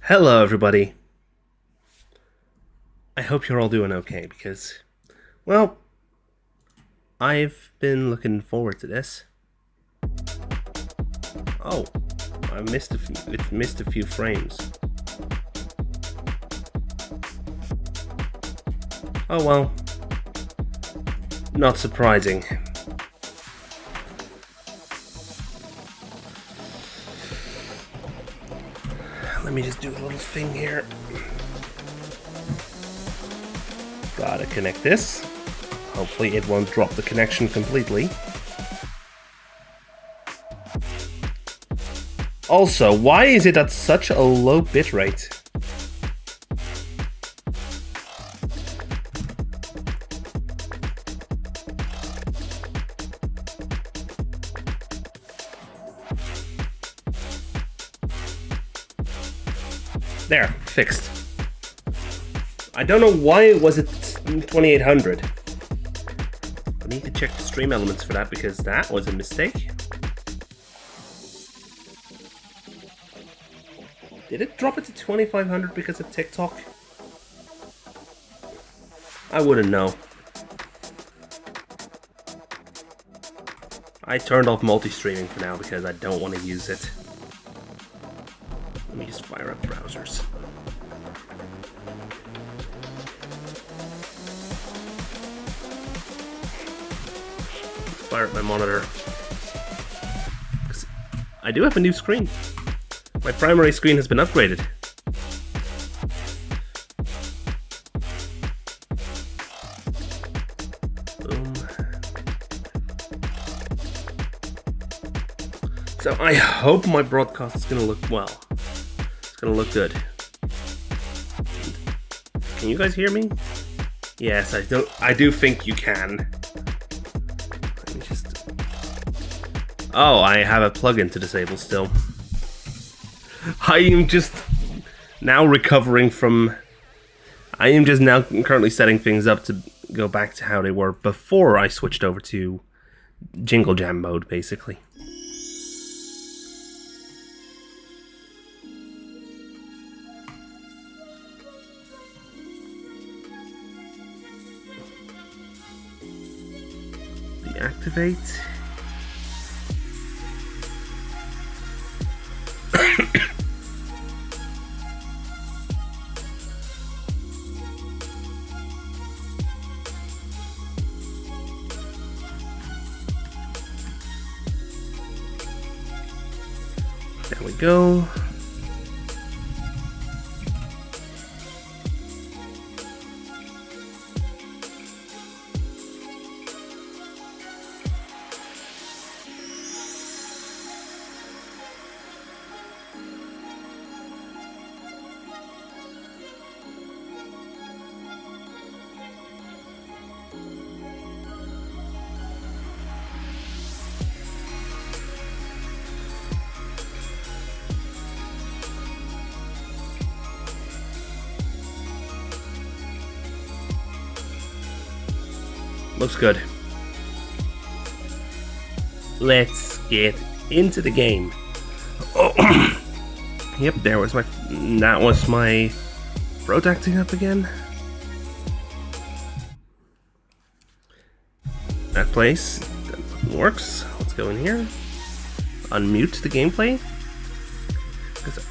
Hello, everybody. I hope you're all doing okay because, well, I've been looking forward to this. Oh, it missed a few frames. Oh well, not surprising. Let me just do a little thing here. Gotta connect this. Hopefully it won't drop the connection completely. Also, why is it at such a low bitrate? There, fixed. I don't know why it was at 2800. I need to check the stream elements for that because that was a mistake. Did it drop it to 2500 because of TikTok? I wouldn't know. I turned off multi-streaming for now because I don't want to use it. Let me just fire up browsers. Fire up my monitor. I do have a new screen. My primary screen has been upgraded. Boom. So I hope my broadcast is going to look well. It's going to look good. Can you guys hear me? Yes, I do think you can. Let me just... Oh, I have a plugin to disable still. I am just now recovering from... I am just now currently setting things up to go back to how they were before I switched over to Jingle Jam mode, basically. Deactivate. There we go. Looks good. Let's get into the game. Oh, yep, there was my... That was my throat acting up again. That place works. Let's go in here. Unmute the gameplay. Because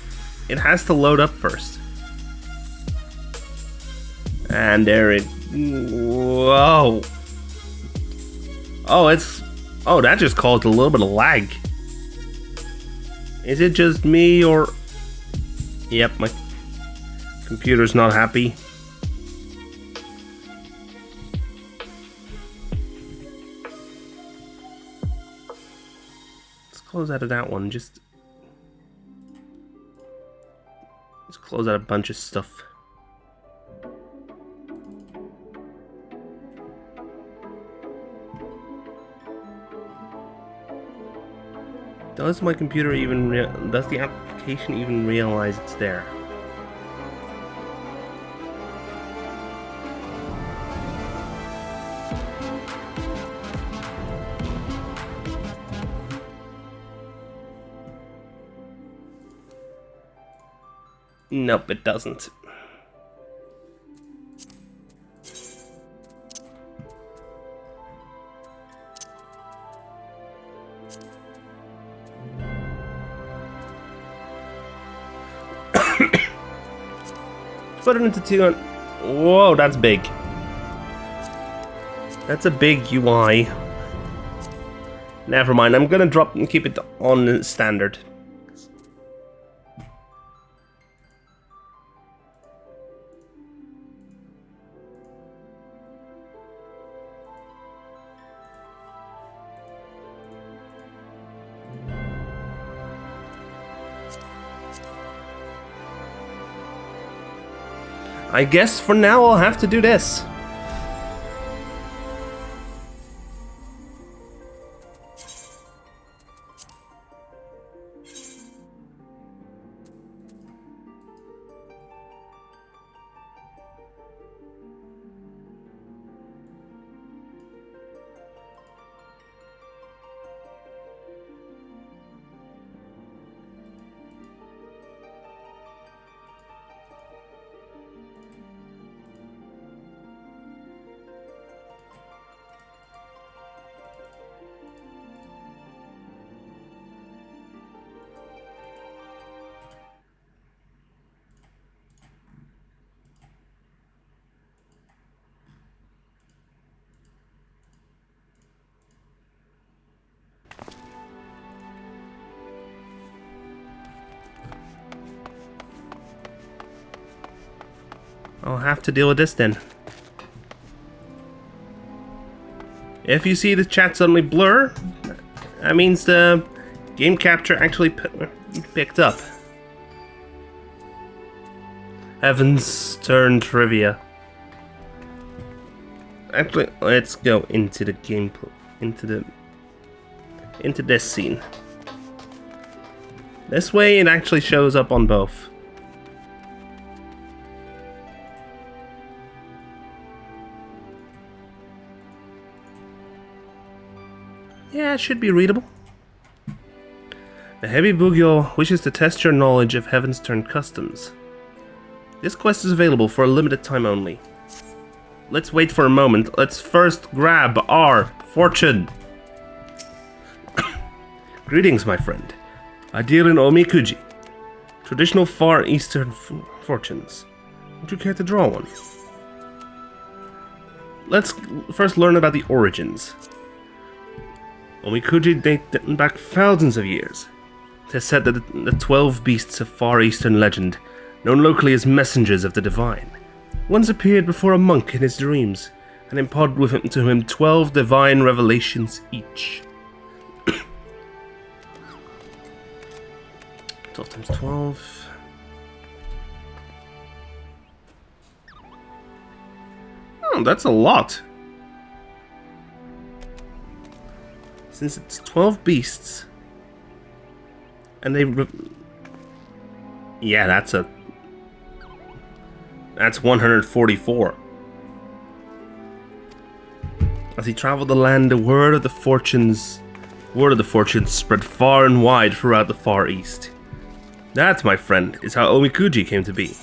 it has to load up first. And there it... Whoa. Oh, it's... Oh, that just caused a little bit of lag. Is it just me, or... Yep, my computer's not happy. Let's close out of that one, just... Let's close out a bunch of stuff. Does my computer even does the application even realize it's there? Nope, it doesn't. Put it into 200. Whoa, that's big. That's a big UI. Never mind, I'm gonna drop and keep it on standard. I guess for now I'll have to do this. I'll have to deal with this then. If you see the chat suddenly blur, that means the game capture actually picked up. Heavensturn trivia. Actually, let's go into the gameplay, into this scene. This way, it actually shows up on both. Yeah, it should be readable. The Heavy Bugyo wishes to test your knowledge of Heavensturn customs. This quest is available for a limited time only. Let's wait for a moment. Let's first grab our fortune. Greetings, my friend. I deal in omikuji, traditional Far Eastern fortunes. Would you care to draw one? Let's first learn about the origins. Omikuji date back thousands of years. It is said that the 12 beasts of Far Eastern legend, known locally as messengers of the divine, once appeared before a monk in his dreams and imparted to him 12 divine revelations each. 12 times 12. Oh, that's a lot. Since it's 12 beasts, and yeah, that's 144. As he traveled the land, the word of the fortunes spread far and wide throughout the Far East. That, my friend, is how omikuji came to be.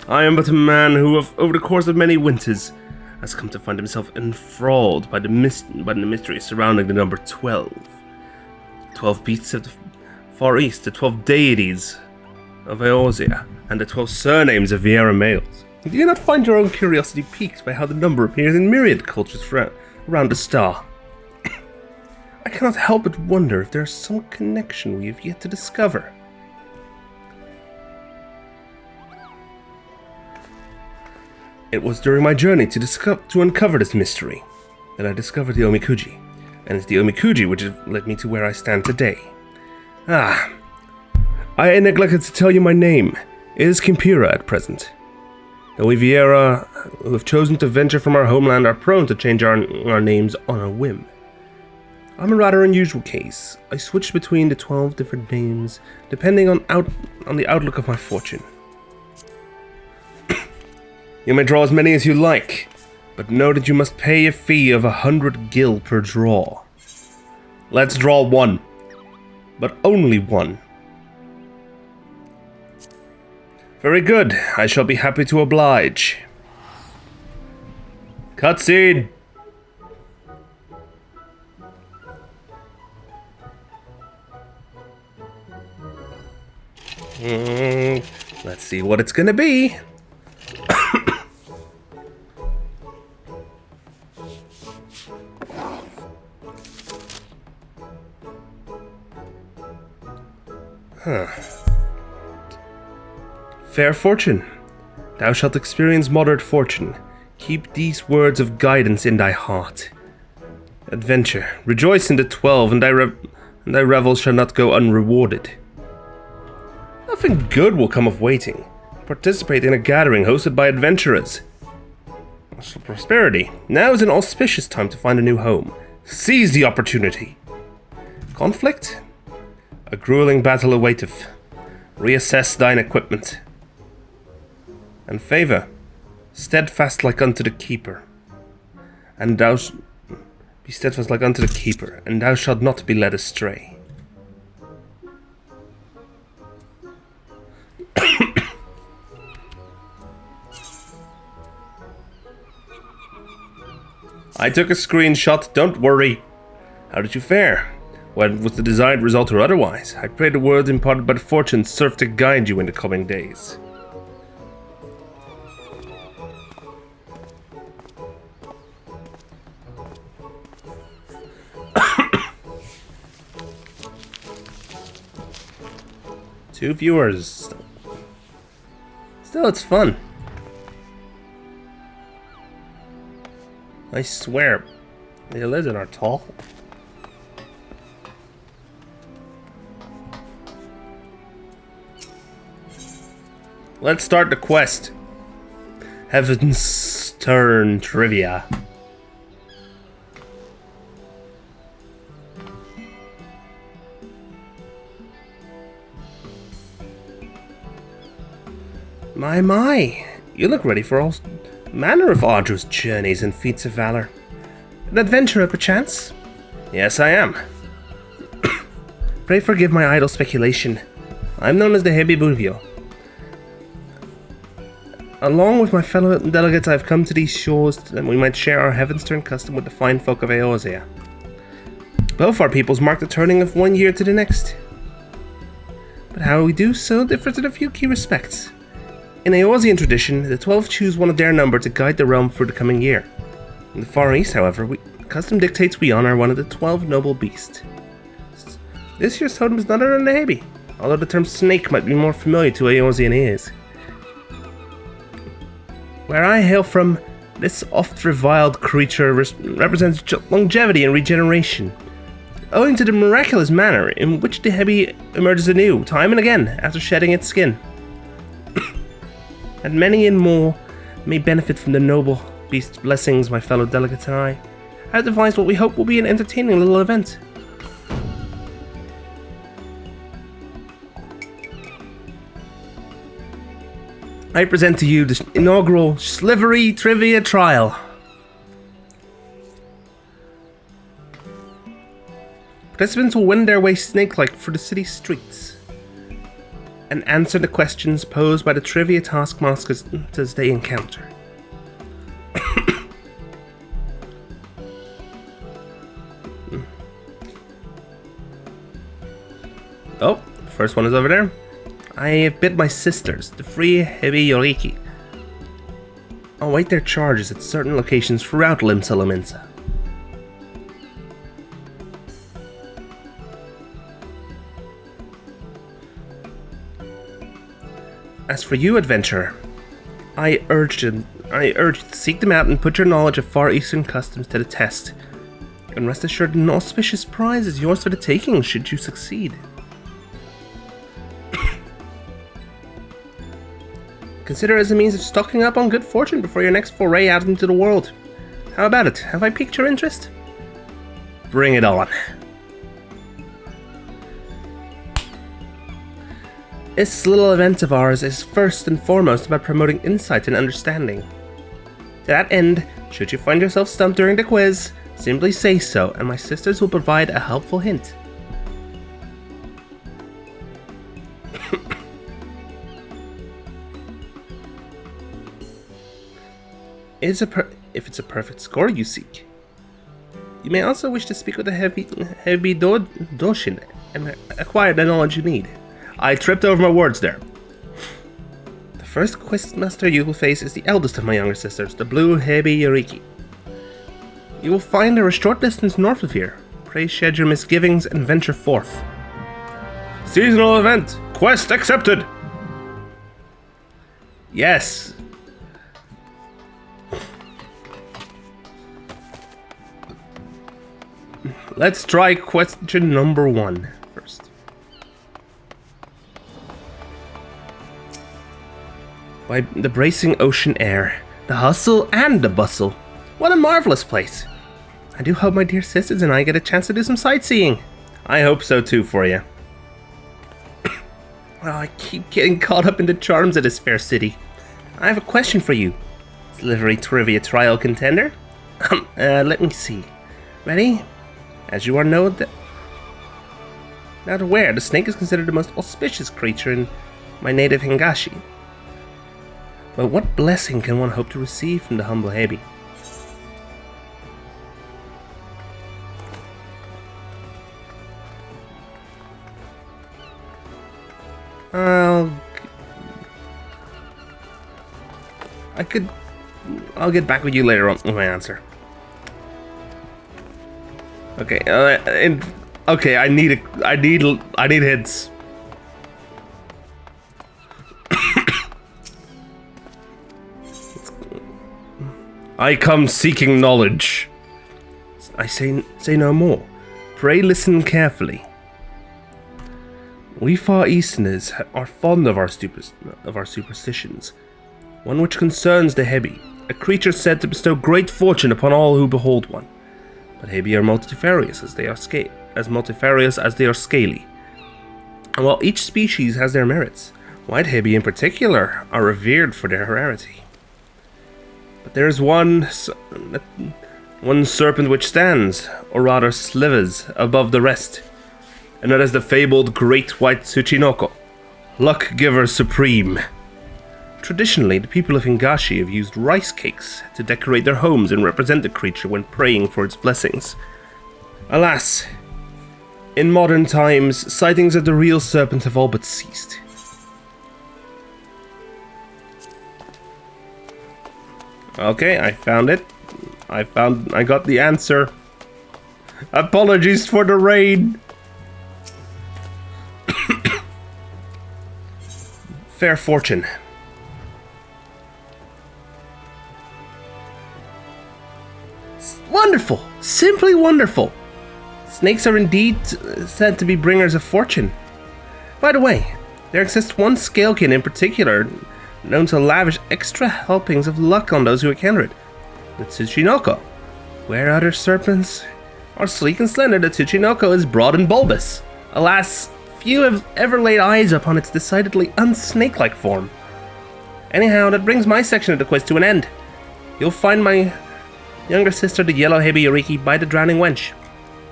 I am but a man who, over the course of many winters, has come to find himself enthralled by the mystery surrounding the number 12. 12 beasts of the Far East, the 12 deities of Eorzea, and the 12 surnames of Viera males. Do you not find your own curiosity piqued by how the number appears in myriad cultures around the star? I cannot help but wonder if there is some connection we have yet to discover. It was during my journey to uncover this mystery that I discovered the omikuji, and it's the omikuji which has led me to where I stand today. I neglected to tell you my name. It is Kimpira at present. The Viera who have chosen to venture from our homeland are prone to change our names on a whim. I'm a rather unusual case. I switched between the 12 different names, depending on the outlook of my fortune. You may draw as many as you like, but know that you must pay a fee of 100 gil per draw. Let's draw one, but only one. Very good. I shall be happy to oblige. Cutscene! Let's see what it's gonna be. Fair fortune. Thou shalt experience moderate fortune. Keep these words of guidance in thy heart. Adventure. Rejoice in the 12, and thy revel shall not go unrewarded. Nothing good will come of waiting. Participate in a gathering hosted by adventurers. As for prosperity, now is an auspicious time to find a new home. Seize the opportunity. Conflict? A grueling battle awaiteth. Reassess thine equipment. And favor, steadfast like unto the keeper. And thou be steadfast like unto the keeper, and thou shalt not be led astray. I took a screenshot, don't worry. How did you fare? What was the desired result or otherwise? I pray the words imparted by the fortune serve to guide you in the coming days. Two viewers. Still, it's fun. I swear, the lizards are tall. Let's start the quest. Heavensturn trivia. My, you look ready for all manner of arduous journeys and feats of valor. An adventurer, perchance? Yes, I am. Pray forgive my idle speculation. I'm known as the Hebibuvio. Along with my fellow delegates, I've come to these shores that we might share our Heavensturn custom with the fine folk of Eorzea. Both our peoples mark the turning of one year to the next. But how we do so differs in a few key respects. In Eorzean tradition, the 12 choose one of their number to guide the realm through the coming year. In the Far East, however, custom dictates we honor one of the 12 noble beasts. This year's totem is none other than the Hebi, although the term snake might be more familiar to Eorzean ears. Where I hail from, this oft-reviled creature represents longevity and regeneration, owing to the miraculous manner in which the Hebi emerges anew, time and again, after shedding its skin. And many and more may benefit from the noble beast's blessings, my fellow delegates and I have devised what we hope will be an entertaining little event. I present to you the inaugural Slivery Trivia Trial. Participants will win their way snake-like through the city streets and answer the questions posed by the trivia taskmasters they encounter. Oh, first one is over there. I have bid my sisters, the free Hebi Yoriki, await their charges at certain locations throughout Limsa Lominsa. As for you, adventurer, I urge you to seek them out and put your knowledge of Far Eastern customs to the test. And rest assured, an auspicious prize is yours for the taking should you succeed. Consider it as a means of stocking up on good fortune before your next foray out into the world. How about it? Have I piqued your interest? Bring it on. This little event of ours is first and foremost about promoting insight and understanding. To that end, should you find yourself stumped during the quiz, simply say so, and my sisters will provide a helpful hint. If it's a perfect score you seek. You may also wish to speak with the heavy Doshin and acquire the knowledge you need. I tripped over my words there. The first questmaster you will face is the eldest of my younger sisters, the blue Hebi Yoriki. You will find her a short distance north of here. Pray shed your misgivings and venture forth. Seasonal event! Quest accepted! Yes! Let's try question number 1 first. By the bracing ocean air, the hustle and the bustle. What a marvelous place! I do hope my dear sisters and I get a chance to do some sightseeing. I hope so too for you. Oh, I keep getting caught up in the charms of this fair city. I have a question for you, Slivery Trivia Trial Contender. Let me see. Ready? As you are not aware, the snake is considered the most auspicious creature in my native Hingashi. But what blessing can one hope to receive from the humble Hebi? I'll get back with you later on with my answer. Okay, okay, I need hints. I come seeking knowledge. I say no more. Pray listen carefully. We Far Easterners are fond of our superstitions, one which concerns the Hebi, a creature said to bestow great fortune upon all who behold one. But Hebi are multifarious as they are scaly. And while each species has their merits, white Hebi in particular are revered for their rarity. But there is one serpent which stands, or rather slivers, above the rest, and that is the fabled Great White Tsuchinoko, Luck Giver Supreme. Traditionally, the people of Hingashi have used rice cakes to decorate their homes and represent the creature when praying for its blessings. Alas, in modern times, sightings of the real serpent have all but ceased. Okay, I found it. I got the answer. Apologies for the rain. Fair fortune. Wonderful! Simply wonderful! Snakes are indeed said to be bringers of fortune. By the way, there exists one scalekin in particular known to lavish extra helpings of luck on those who encounter it, the Tsuchinoko. Where other serpents are sleek and slender, the Tsuchinoko is broad and bulbous. Alas, few have ever laid eyes upon its decidedly unsnake-like form. Anyhow, that brings my section of the quiz to an end. You'll find my younger sister, the yellow Hebi Yoriki, by the drowning wench.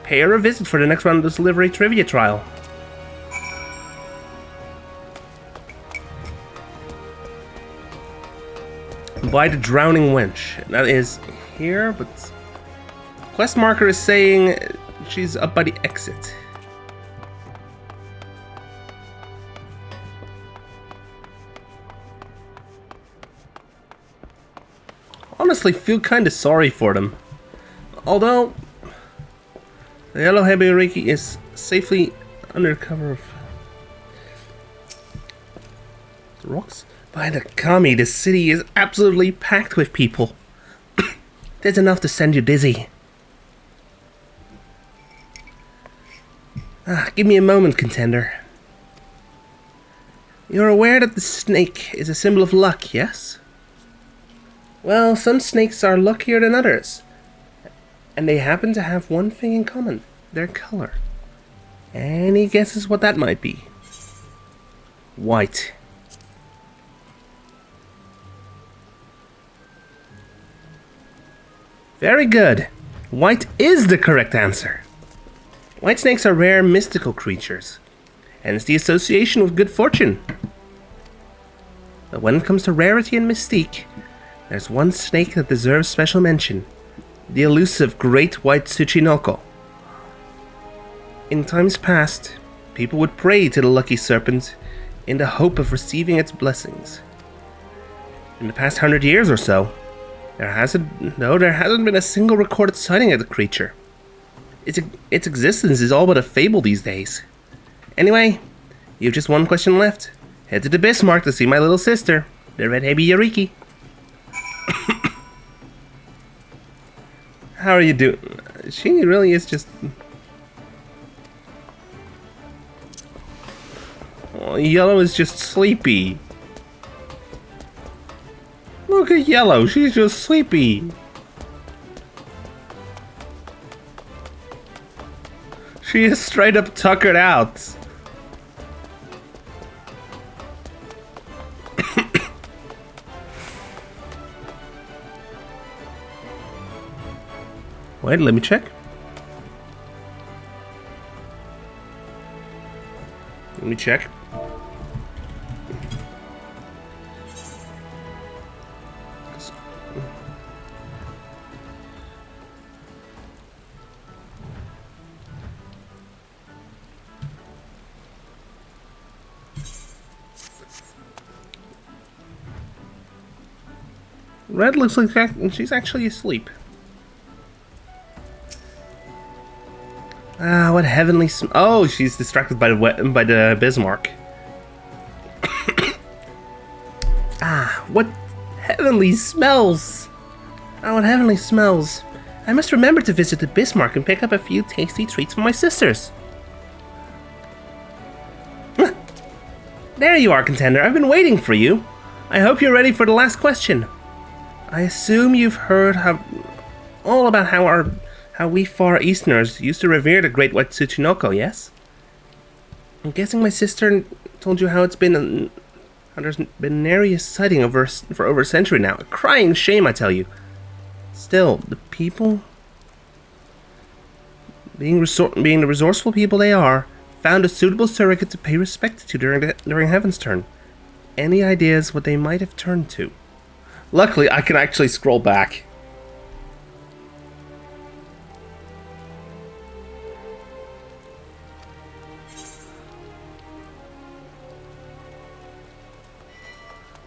Pay her a visit for the next round of the Slivery Trivia Trial. By the drowning wench. That is here, but quest marker is saying she's up by the exit. Honestly, feel kind of sorry for them. Although the yellow Hebi Yoriki is safely under cover of the rocks. By the kami, the city is absolutely packed with people. There's enough to send you dizzy. Give me a moment, contender. You're aware that the snake is a symbol of luck, yes? Well, some snakes are luckier than others. And they happen to have one thing in common. Their color. Any guesses what that might be? White. Very good. White is the correct answer. White snakes are rare mystical creatures, hence the association with good fortune. But when it comes to rarity and mystique, There's one snake that deserves special mention. The elusive great white Tsuchinoko. In times past, people would pray to the lucky serpent in the hope of receiving its blessings. In the past 100 years or so, there hasn't been a single recorded sighting of the creature. Its existence is all but a fable these days. Anyway, you've just one question left. Head to the Bismarck to see my little sister, the red Hebi Yariki. How are you doing? She really is just... Oh, Yellow is just sleepy. Look at Yellow, she's just sleepy. She is straight up tuckered out. Wait, let me check. Let me check. Red looks like she's actually asleep. Ah, what heavenly oh, she's distracted by the Bismarck. Ah, what heavenly smells! Ah, what heavenly smells! I must remember to visit the Bismarck and pick up a few tasty treats for my sisters. There you are, contender. I've been waiting for you. I hope you're ready for the last question. I assume you've heard all about how we Far Easterners used to revere the great white Tsuchinoko, yes? I'm guessing my sister told you how it's been how there's been nary a sighting for over a century now. A crying shame, I tell you. Still, the people, being the resourceful people they are, found a suitable surrogate to pay respect to during Heavensturn. Any ideas what they might have turned to? Luckily, I can actually scroll back.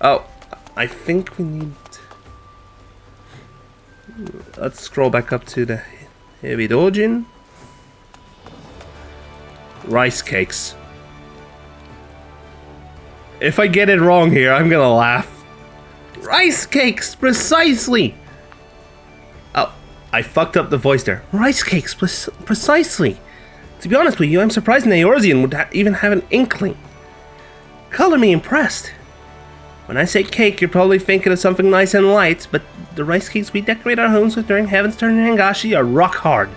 Oh, I think we need... Let's scroll back up to the Heavy Dojin. Rice cakes. If I get it wrong here, I'm gonna laugh. Rice cakes, precisely! Oh, I fucked up the voice there. Rice cakes, precisely. To be honest with you, I'm surprised an Eorzean would even have an inkling. Color me impressed. When I say cake, you're probably thinking of something nice and light, but the rice cakes we decorate our homes with during Heavensturn and Hangashi are rock hard.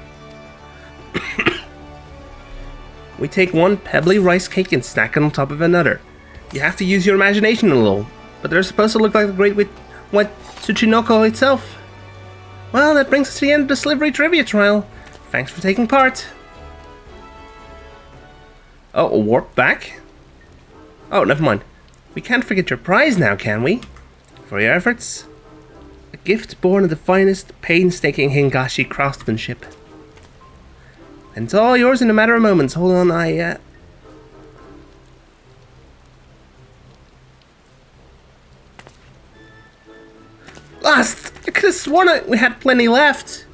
We take one pebbly rice cake and stack it on top of another. You have to use your imagination a little, but they're supposed to look like the great white Tsuchinoko itself. Well, that brings us to the end of the Slivery Trivia Trial. Thanks for taking part. Oh, a warp back? Oh, never mind. We can't forget your prize now, can we? For your efforts, a gift born of the finest, painstaking Hingashi craftsmanship. And it's all yours in a matter of moments. Hold on, Lost! I could have sworn we had plenty left.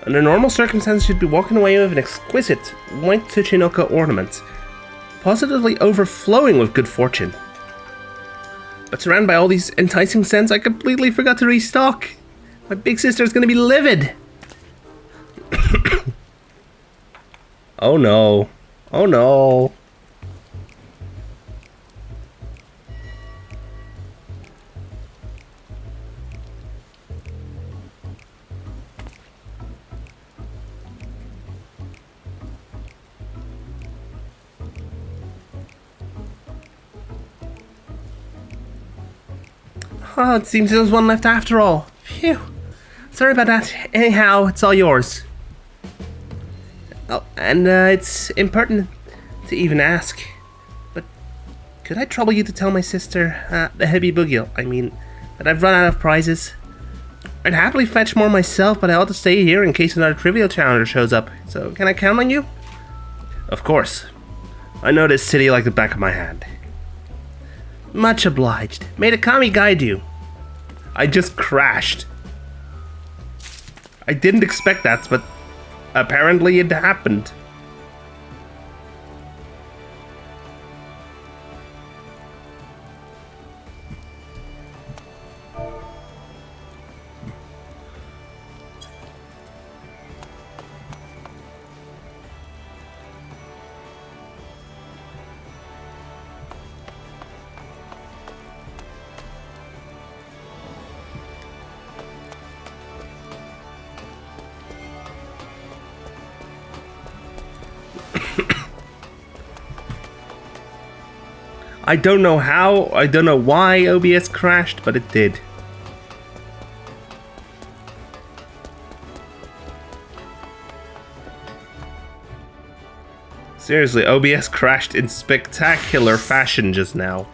Under normal circumstances, you'd be walking away with an exquisite white Tsuchinoko ornament, positively overflowing with good fortune. But surrounded by all these enticing scents, I completely forgot to restock. My big sister's gonna be livid. Oh no. Oh no. Oh, it seems there was one left after all. Phew. Sorry about that. Anyhow, it's all yours. Oh, and it's impertinent to even ask, but could I trouble you to tell my sister, the Heavy Boogie, I mean, that I've run out of prizes. I'd happily fetch more myself, but I ought to stay here in case another trivial challenger shows up. So, can I count on you? Of course. I know this city like the back of my hand. Much obliged. May the kami guide you. I just crashed. I didn't expect that, but apparently it happened. I don't know how, I don't know why OBS crashed, but it did. Seriously, OBS crashed in spectacular fashion just now.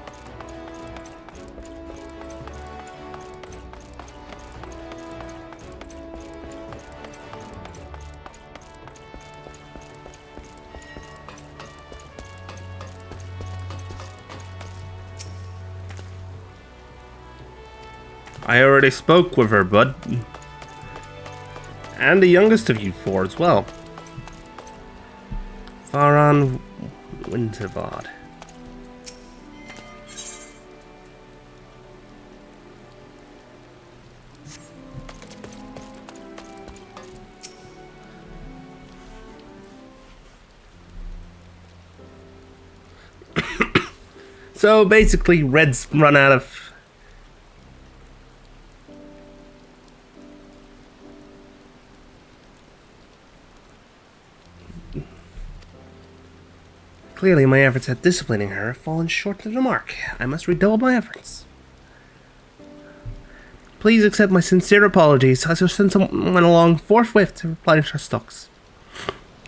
I already spoke with her, bud. And the youngest of you four as well. Faran Wintervard. So basically, Red's run out of... Clearly, my efforts at disciplining her have fallen short of the mark. I must redouble my efforts. Please accept my sincere apologies. I shall send someone along forthwith to replenish her stocks.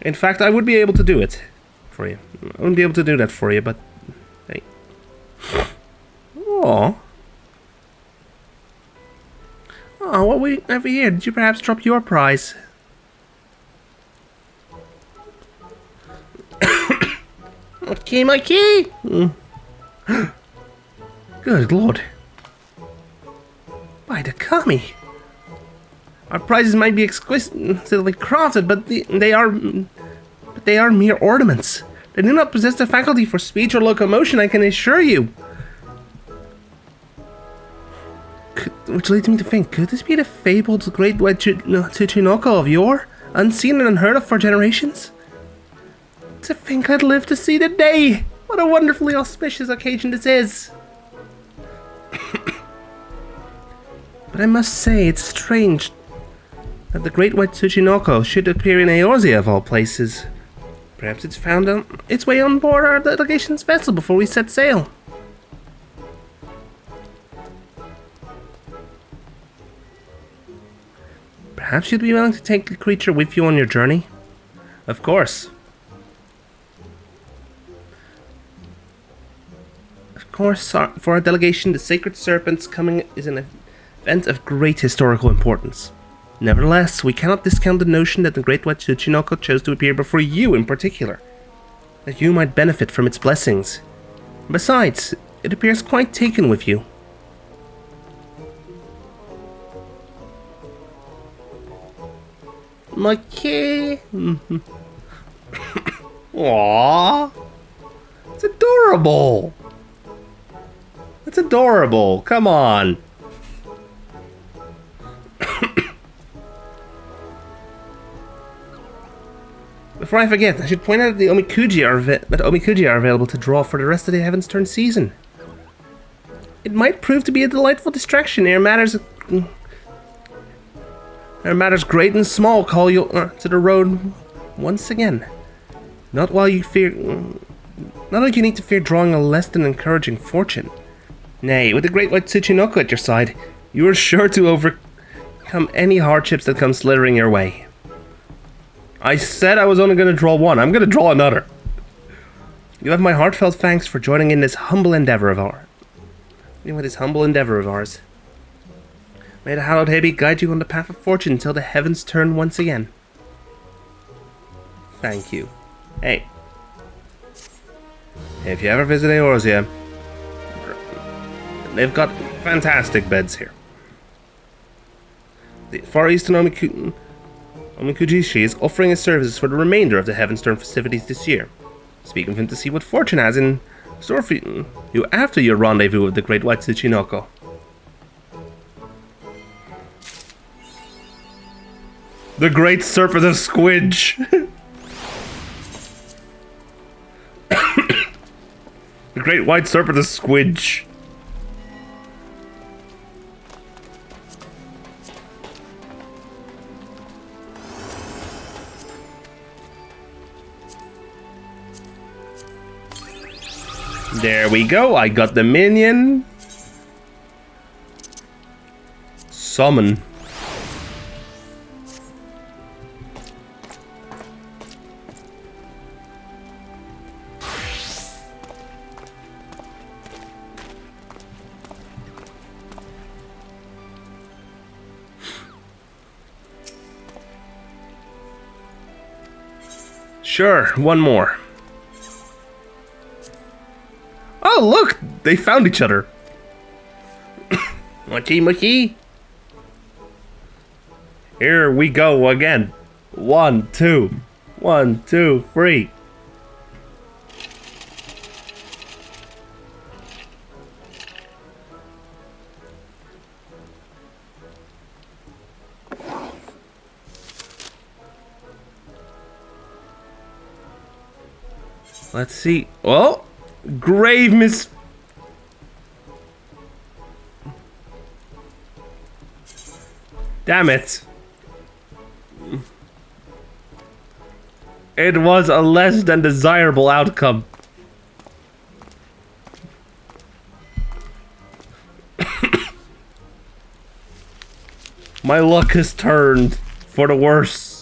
In fact, I would be able to do it for you. I wouldn't be able to do that for you, but... Hey. Aww. Oh, what we have here? Did you perhaps drop your prize? Okay, my key! Good lord. By the kami. Our prizes might be exquisitely crafted, but they are mere ornaments. They do not possess the faculty for speech or locomotion, I can assure you. Which leads me to think, could this be the fabled great white Tsuchinoko of yore? Unseen and unheard of for generations? To think I'd live to see the day! What a wonderfully auspicious occasion this is! But I must say, it's strange that the Great White Tsuchinoko should appear in Eorzea of all places. Perhaps it's found its way on board our delegation's vessel before we set sail. Perhaps you'd be willing to take the creature with you on your journey? Of course. Of course, for our delegation, the Sacred Serpent's coming is an event of great historical importance. Nevertheless, we cannot discount the notion that the Great White Tsuchinoko chose to appear before you in particular, that you might benefit from its blessings. Besides, it appears quite taken with you. My key. Aww. It's adorable. It's adorable. Come on. Before I forget, I should point out that the Omikuji are available to draw for the rest of the Heavensturn season. It might prove to be a delightful distraction ere matters great and small call you to the road once again. Not like you need to fear drawing a less than encouraging fortune. Nay, with the Great White Tsuchinoko at your side, you are sure to overcome any hardships that come slithering your way. I said I was only going to draw one. I'm going to draw another. You have my heartfelt thanks for joining in this humble endeavor of ours. May the hallowed Heavy guide you on the path of fortune until the heavens turn once again. Thank you. Hey. If you ever visit Eorzea, they've got fantastic beds here. The Far Eastern Omikujishi is offering his services for the remainder of the Heavensturn festivities this year. Speak with him to see what fortune has in store for you after your rendezvous with the Great White Tsuchinoko. The Great Serpent of Squidge! The Great White Serpent of Squidge. There we go, I got the minion. Summon. Sure, one more. Oh, look! They found each other. Mochi mochi. Here we go again. 1, 2. 1, 2, 3. Let's see. Oh! Grave miss. Damn it. It was a less than desirable outcome. My luck has turned for the worse.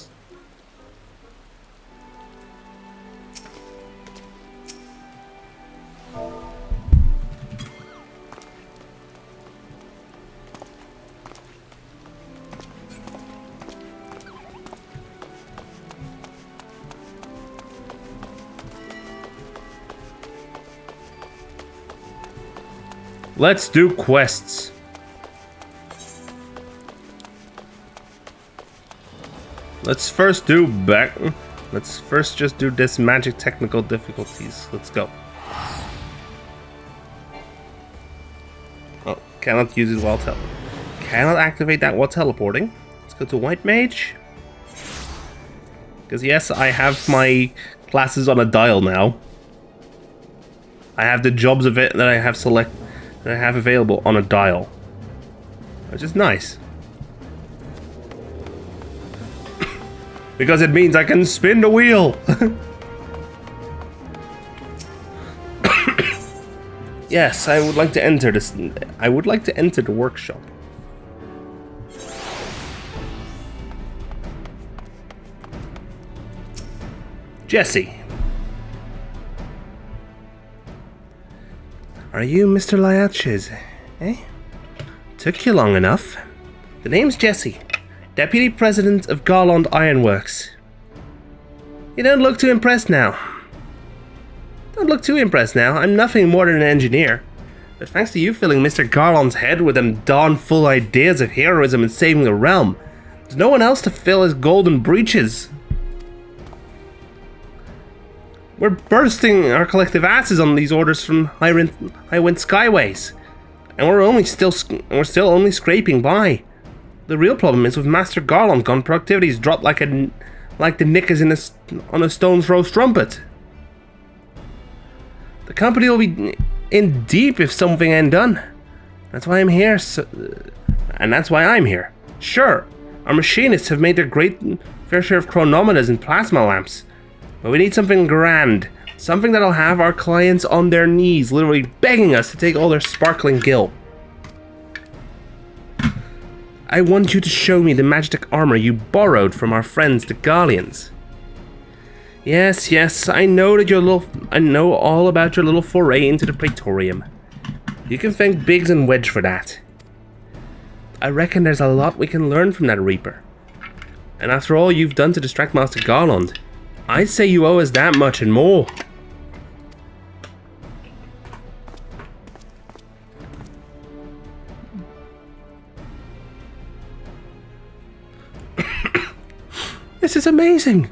Let's do quests. Let's first just do this magic technical difficulties. Let's go. Oh, cannot use it while cannot activate that while teleporting. Let's go to White Mage. Because yes, I have my classes on a dial now. I have the jobs of it that I have available on a dial, which is nice. Because it means I can spin the wheel. Yes, I would like to enter this. I would like to enter the workshop. Jesse. Are you Mr. Liaches, eh? Took you long enough. The name's Jesse, Deputy President of Garland Ironworks. You don't look too impressed now. Don't look too impressed now. I'm nothing more than an engineer. But thanks to you filling Mr. Garland's head with them darn full ideas of heroism and saving the realm, there's no one else to fill his golden breeches. We're bursting our collective asses on these orders from High-Wind Skyways, and we're still only scraping by. The real problem is with Master Garland gone, productivity's dropped like the knickers on a stone's throw strumpet. The company will be in deep if something ain't done. That's why I'm here, and that's why I'm here. Sure, our machinists have made their great fair share of chronometers and plasma lamps. But we need something grand. Something that'll have our clients on their knees, literally begging us to take all their sparkling gil. I want you to show me the magic armor you borrowed from our friends the Gallians. Yes, I know all about your little foray into the Praetorium. You can thank Biggs and Wedge for that. I reckon there's a lot we can learn from that Reaper. And after all you've done to distract Master Garland, I'd say you owe us that much and more. This is amazing.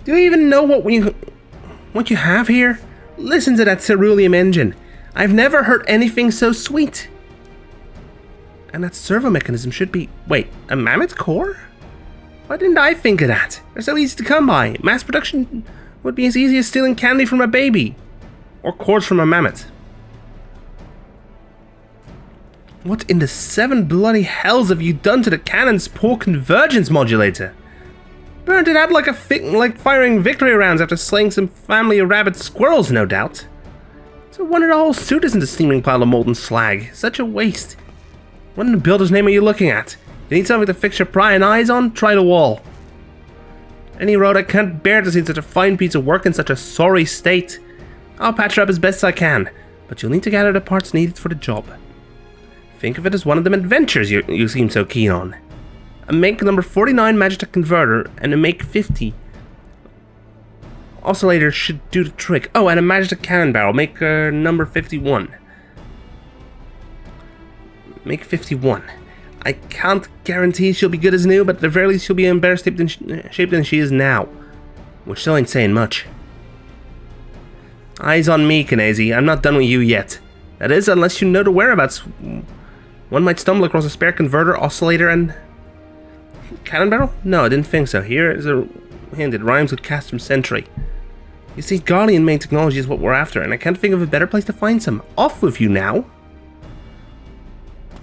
Do you even know what you have here? Listen to that ceruleum engine. I've never heard anything so sweet. And that servo mechanism should be... Wait, a mammoth core? Why didn't I think of that? They're so easy to come by. Mass production would be as easy as stealing candy from a baby. Or cores from a mammoth. What in the 7 bloody hells have you done to the cannon's poor convergence modulator? Burned it out like firing victory rounds after slaying some family of rabid squirrels, no doubt. It's a wonder the whole suit isn't a steaming pile of molten slag. Such a waste. What in the builder's name are you looking at? You need something to fix your prying eyes on? Try the wall. Any road, I can't bear to see such a fine piece of work in such a sorry state. I'll patch it up as best I can, but you'll need to gather the parts needed for the job. Think of it as one of them adventures you seem so keen on. A make number 49 Magitech converter and a make 50 oscillator should do the trick. Oh, and a Magitech cannon barrel. Make number 51. Make 51. I can't guarantee she'll be good as new, but at the very least she'll be in better shape than she is now. Which still ain't saying much. Eyes on me, Kinesi. I'm not done with you yet. That is, unless you know the whereabouts. One might stumble across a spare converter, oscillator, and... cannon barrel? No, I didn't think so. Here is a hint. It rhymes with Castrum Sentry. You see, Garlean main technology is what we're after, and I can't think of a better place to find some. Off with you now.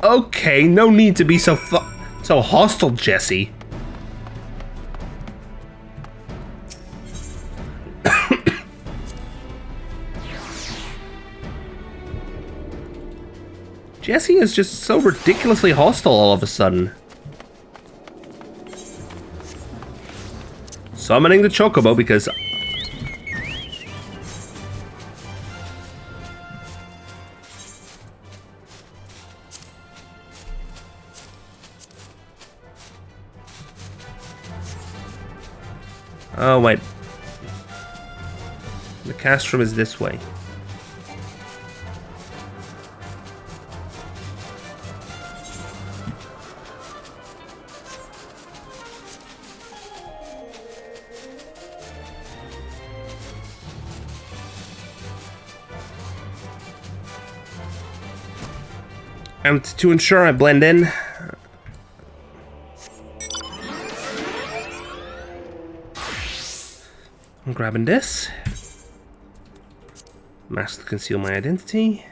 Okay, no need to be so hostile, Jesse. Jesse is just so ridiculously hostile all of a sudden. Summoning the Chocobo because... Oh, wait. The castrum is this way. And to ensure I blend in, I'm grabbing this. Mask to conceal my identity.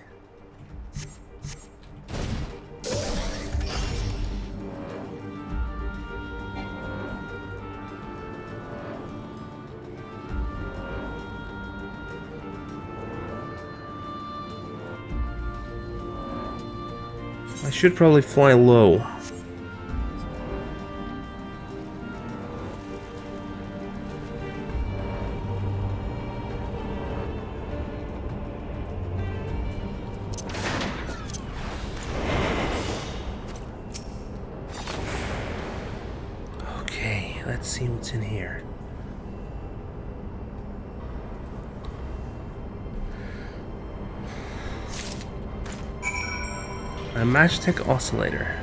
I should probably fly low. Okay, let's see what's in here. A Magitech oscillator.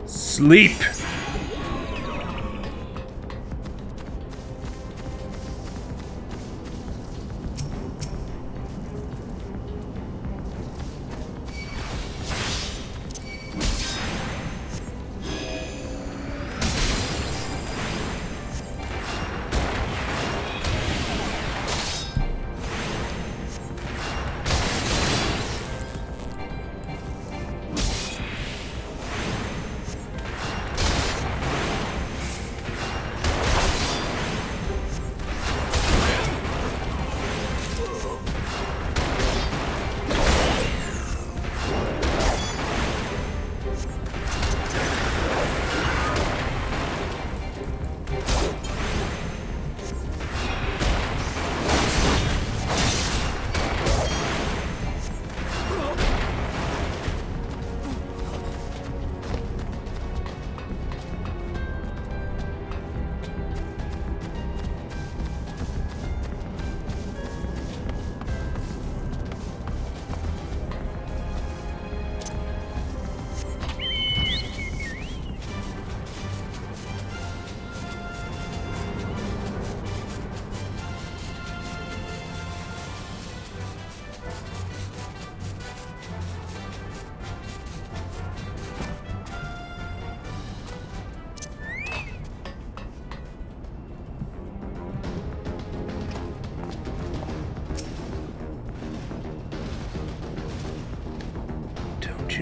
Sleep.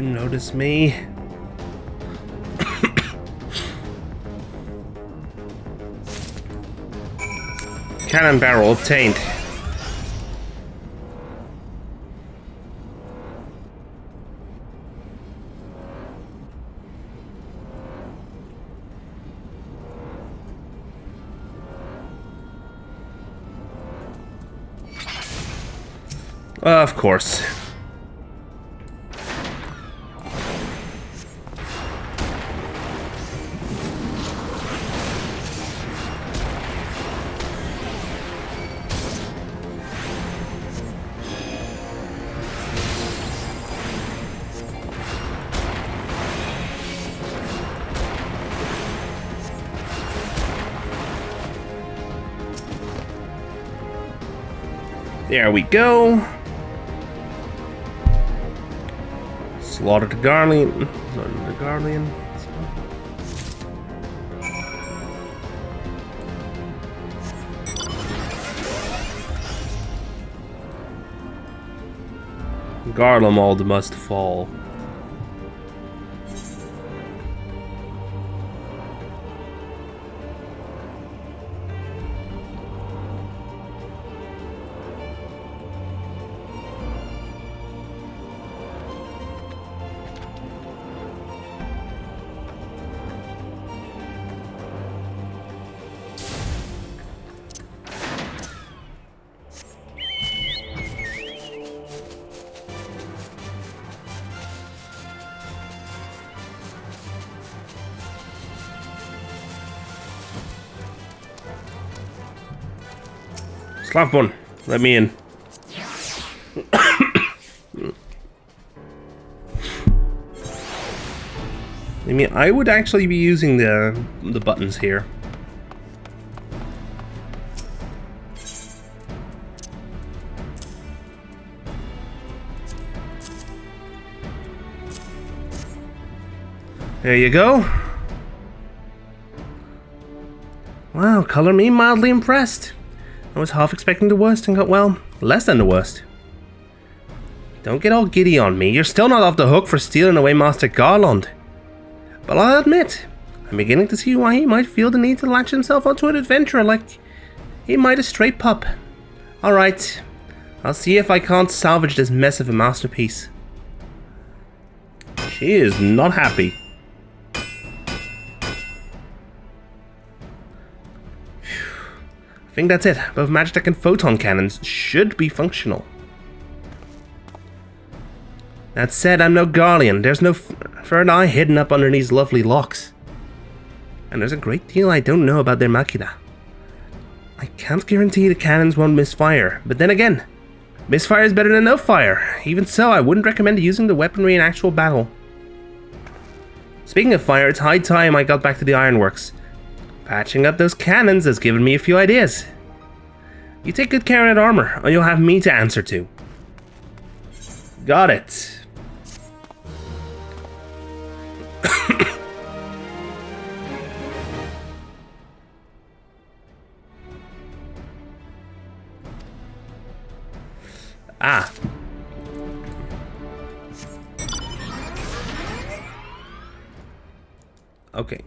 you notice me? Cannon barrel obtained. Of course. There we go. Slaughter the Guardian. Slaughter the Guardian. Garlemald must fall. Slapbun, let me in. I mean, I would actually be using the buttons here. There you go. Wow, color me mildly impressed. I was half expecting the worst and got, well, less than the worst. Don't get all giddy on me. You're still not off the hook for stealing away Master Garland. But I'll admit, I'm beginning to see why he might feel the need to latch himself onto an adventurer like he might a stray pup. Alright, I'll see if I can't salvage this mess of a masterpiece. She is not happy. I think that's it. Both Magitek and Photon cannons should be functional. That said, I'm no Guardian. There's no third eye hidden up under these lovely locks. And there's a great deal I don't know about their Makina. I can't guarantee the cannons won't misfire, but then again, misfire is better than no fire. Even so, I wouldn't recommend using the weaponry in actual battle. Speaking of fire, it's high time I got back to the ironworks. Patching up those cannons has given me a few ideas. You take good care of that armor, or you'll have me to answer to. Got it. Ah. Okay.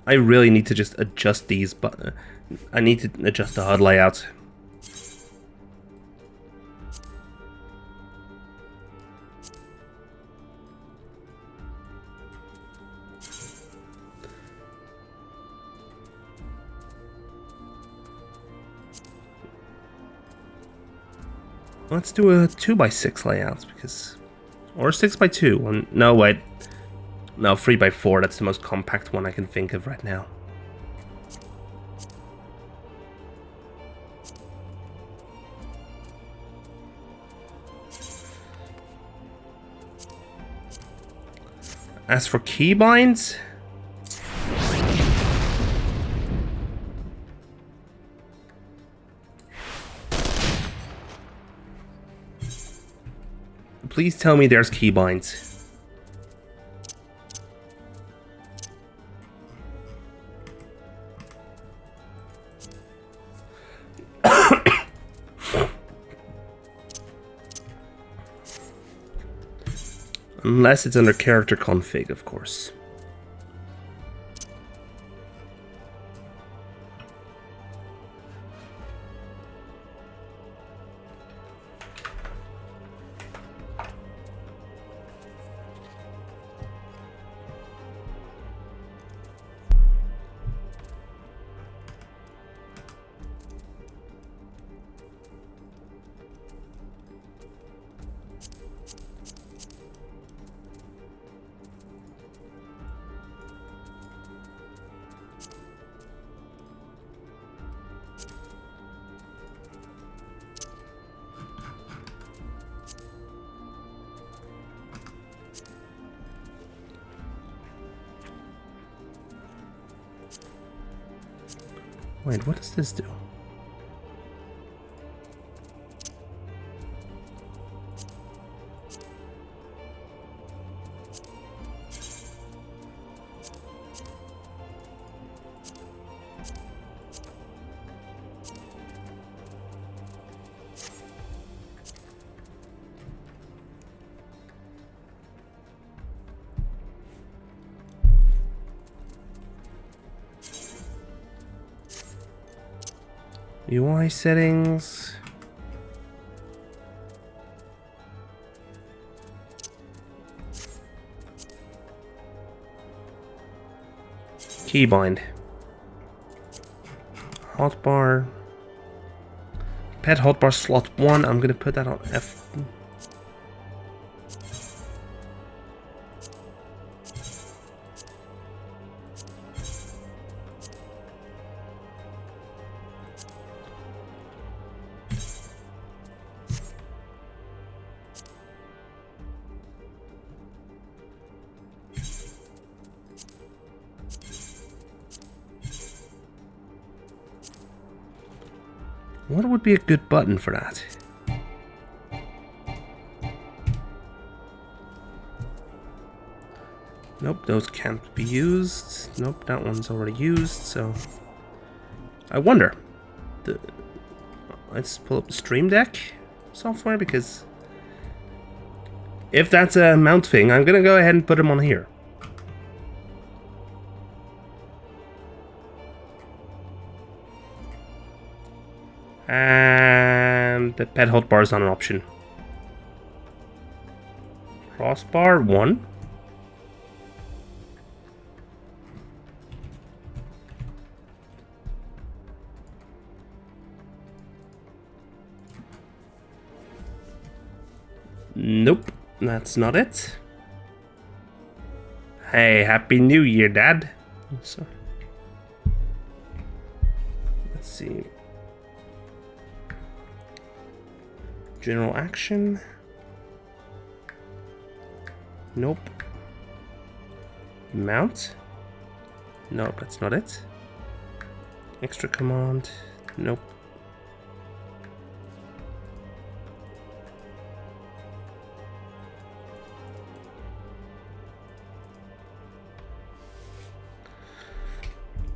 I really need to just adjust these, but I need to adjust the HUD layout. Let's do a 2x6 layout because, or 6x2. No, wait. No, 3x4, that's the most compact one I can think of right now. As for keybinds, please tell me there's keybinds. Unless it's under character config, of course. Wait, what does this do? UI settings. Keybind. Hotbar. Pet hotbar slot 1. I'm gonna put that on F. What would be a good button for that? Nope, those can't be used. Nope, that one's already used, so... I wonder. Let's pull up the Stream Deck software, because... if that's a mount thing, I'm gonna go ahead and put them on here. And the pet hotbar is not an option. Crossbar 1. Nope, that's not it. Hey, Happy New Year, Dad. So, let's see. General action. Nope. Mount. Nope, that's not it. Extra command. Nope.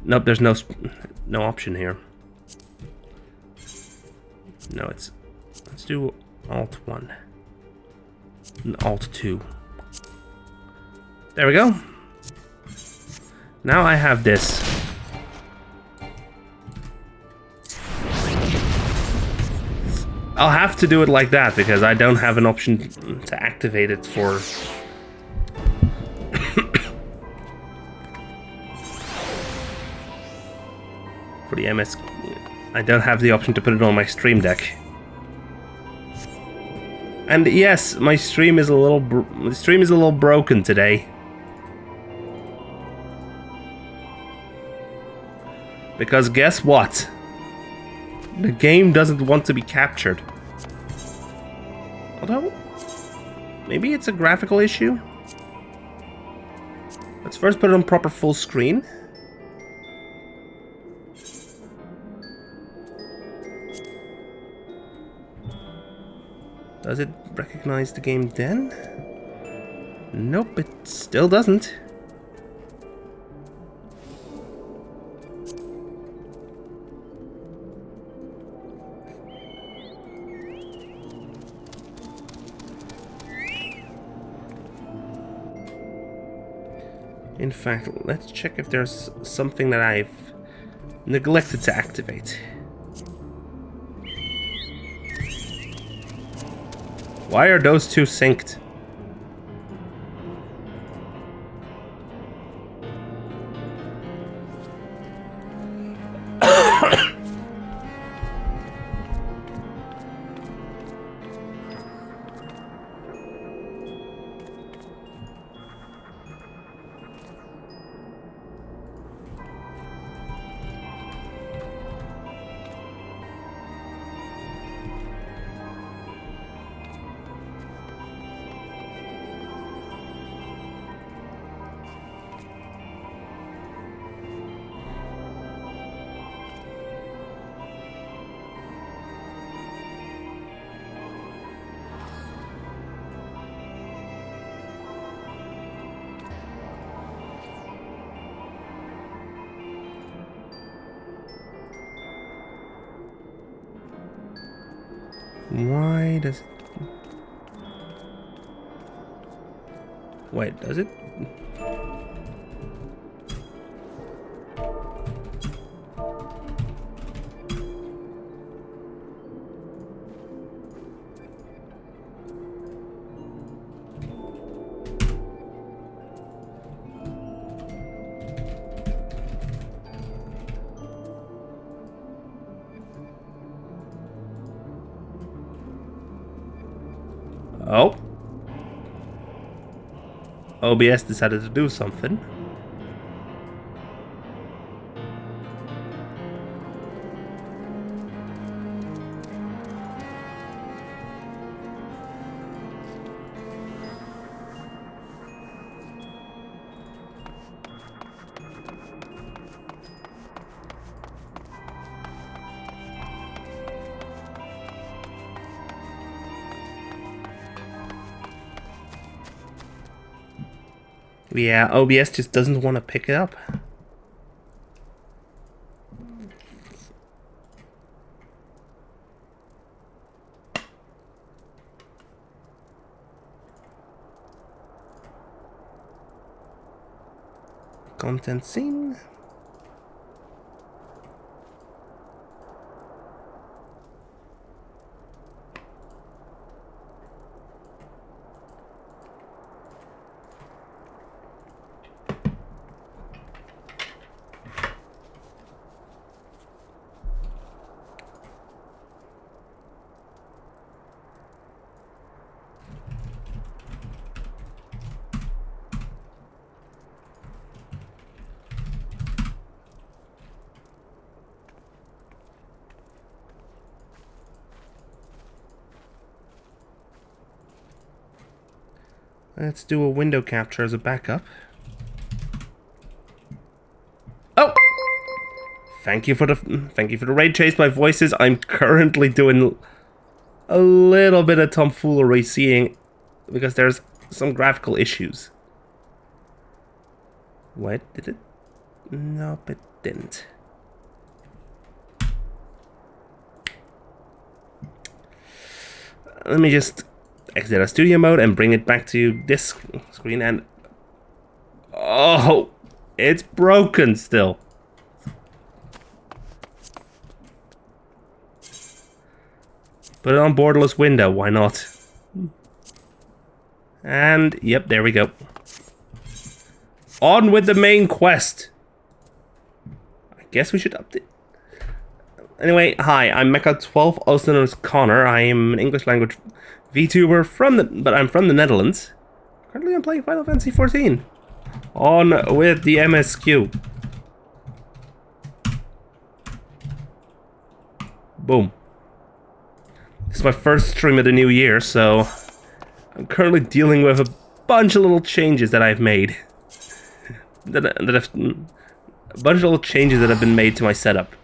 Nope, there's no option here. No, it's... let's do Alt 1. And Alt 2. There we go. Now I have this. I'll have to do it like that because I don't have an option to activate it for... for the MSQ. I don't have the option to put it on my Stream Deck. And yes, my stream is a little broken today. Because guess what? The game doesn't want to be captured. Although, maybe it's a graphical issue. Let's first put it on proper full screen. Does it recognize the game then? Nope, it still doesn't. In fact, let's check if there's something that I've neglected to activate. Why are those two synced? Why does it... Wait, does it? Oh. OBS decided to do something. Yeah, OBS just doesn't want to pick it up. Content scene. Let's do a window capture as a backup. Oh! Thank you for the raid chase, my voices. I'm currently doing a little bit of tomfoolery seeing because there's some graphical issues. What did it? Nope, it didn't. Let me just exit our studio mode and bring it back to this screen and... Oh! It's broken still. Put it on borderless window, why not? And, yep, there we go. On with the main quest! I guess we should update... Anyway, hi, I'm Mecha12, also known as Connor. I am an English language VTuber but I'm from the Netherlands. Currently I'm playing Final Fantasy XIV. On with the MSQ. Boom. This is my first stream of the new year, so I'm currently dealing with a bunch of little changes that I've made. A bunch of little changes that have been made to my setup.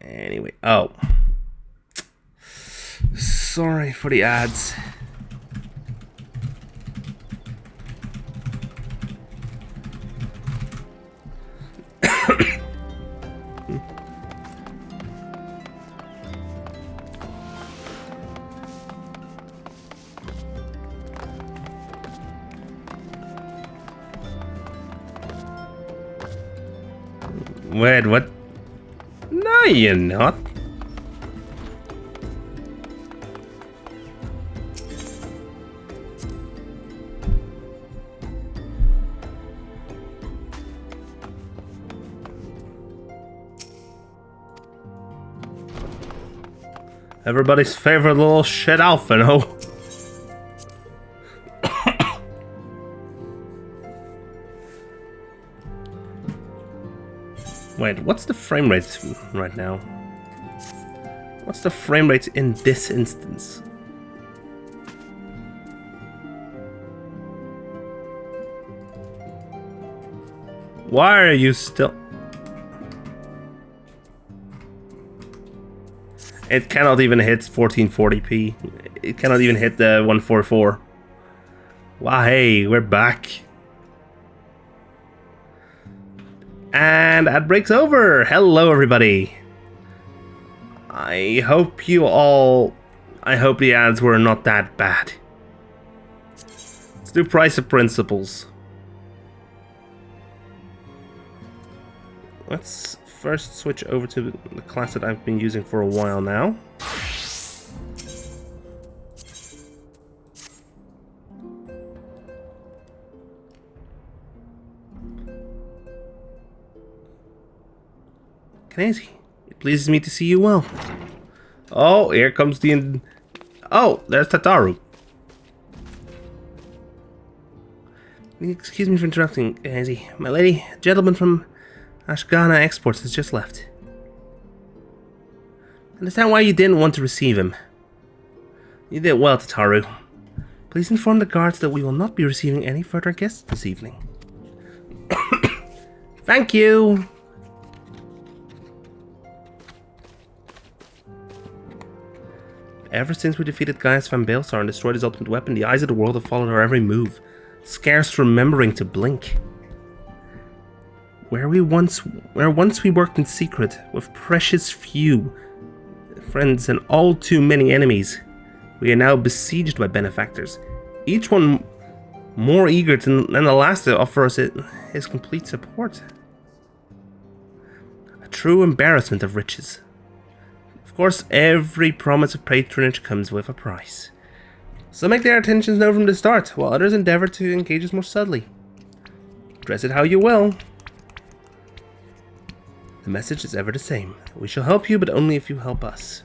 Anyway, oh. Sorry for the ads. Wait, what? No, you're not. Everybody's favorite little shit alpha, no? Wait, what's the frame rate right now? What's the frame rate in this instance? Why are you still... It cannot even hit 1440p. It cannot even hit the 144. Wow, hey, we're back. And ad break's over. Hello, everybody. I hope the ads were not that bad. Let's do price of principles. Let's first switch over to the class that I've been using for a while now. Knazy, it pleases me to see you well. Oh, here comes the... Oh, there's Tataru. Excuse me for interrupting, Knazy. My lady, a gentleman from Ashgana Exports has just left. Understand why you didn't want to receive him. You did well, Tataru. Please inform the guards that we will not be receiving any further guests this evening. Thank you! Ever since we defeated Gaius van Baelsar and destroyed his ultimate weapon, the eyes of the world have followed our every move, scarce remembering to blink. Where once we worked in secret, with precious few friends and all too many enemies, we are now besieged by benefactors, each one more eager than the last to offer us his complete support. A true embarrassment of riches. Of course, every promise of patronage comes with a price. Some make their intentions known from the start, while others endeavor to engage us more subtly. Dress it how you will. The message is ever the same. We shall help you, but only if you help us.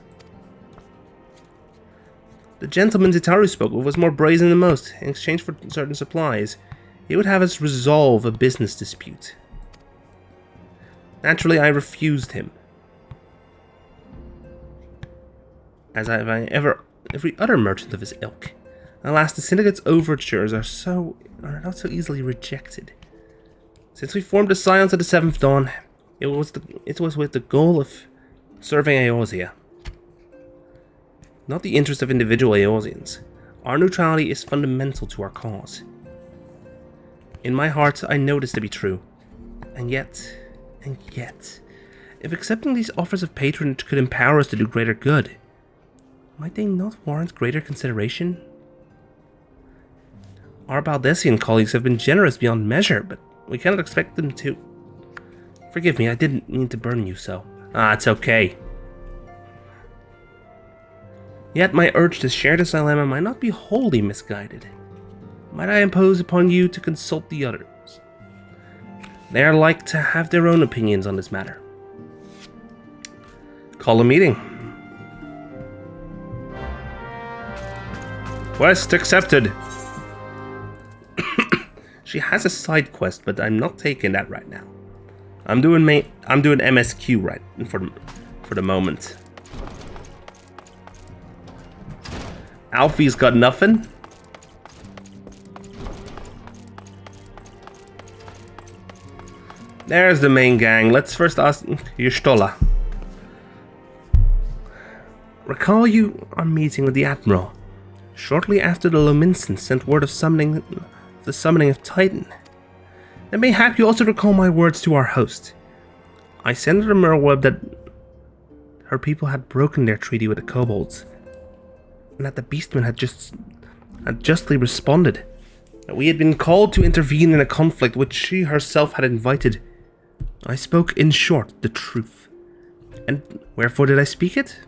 The gentleman Zitaru spoke of was more brazen than most. In exchange for certain supplies, he would have us resolve a business dispute. Naturally, I refused him. As have every other merchant of his ilk. Alas, the syndicate's overtures are not so easily rejected. Since we formed the Scions of the Seventh Dawn, it was with the goal of serving Eorzea, not the interest of individual Eorzeans. Our neutrality is fundamental to our cause. In my heart, I know this to be true. And yet, if accepting these offers of patronage could empower us to do greater good, might they not warrant greater consideration? Our Baldessian colleagues have been generous beyond measure, but we cannot expect them to... Forgive me, I didn't mean to burn you so. It's okay. Yet my urge to share this dilemma might not be wholly misguided. Might I impose upon you to consult the others? They are like to have their own opinions on this matter. Call a meeting. Quest accepted. She has a side quest, but I'm not taking that right now. I'm doing MSQ right for the moment. Alfie's got nothing. There's the main gang. Let's first ask Yustola. Recall you our meeting with the Admiral. Shortly after the Lominson sent word of the summoning of Titan. And mayhap you also recall my words to our host. I sent her a Merweb that her people had broken their treaty with the kobolds, and that the Beastmen had justly responded. That we had been called to intervene in a conflict which she herself had invited. I spoke, in short, the truth. And wherefore did I speak it?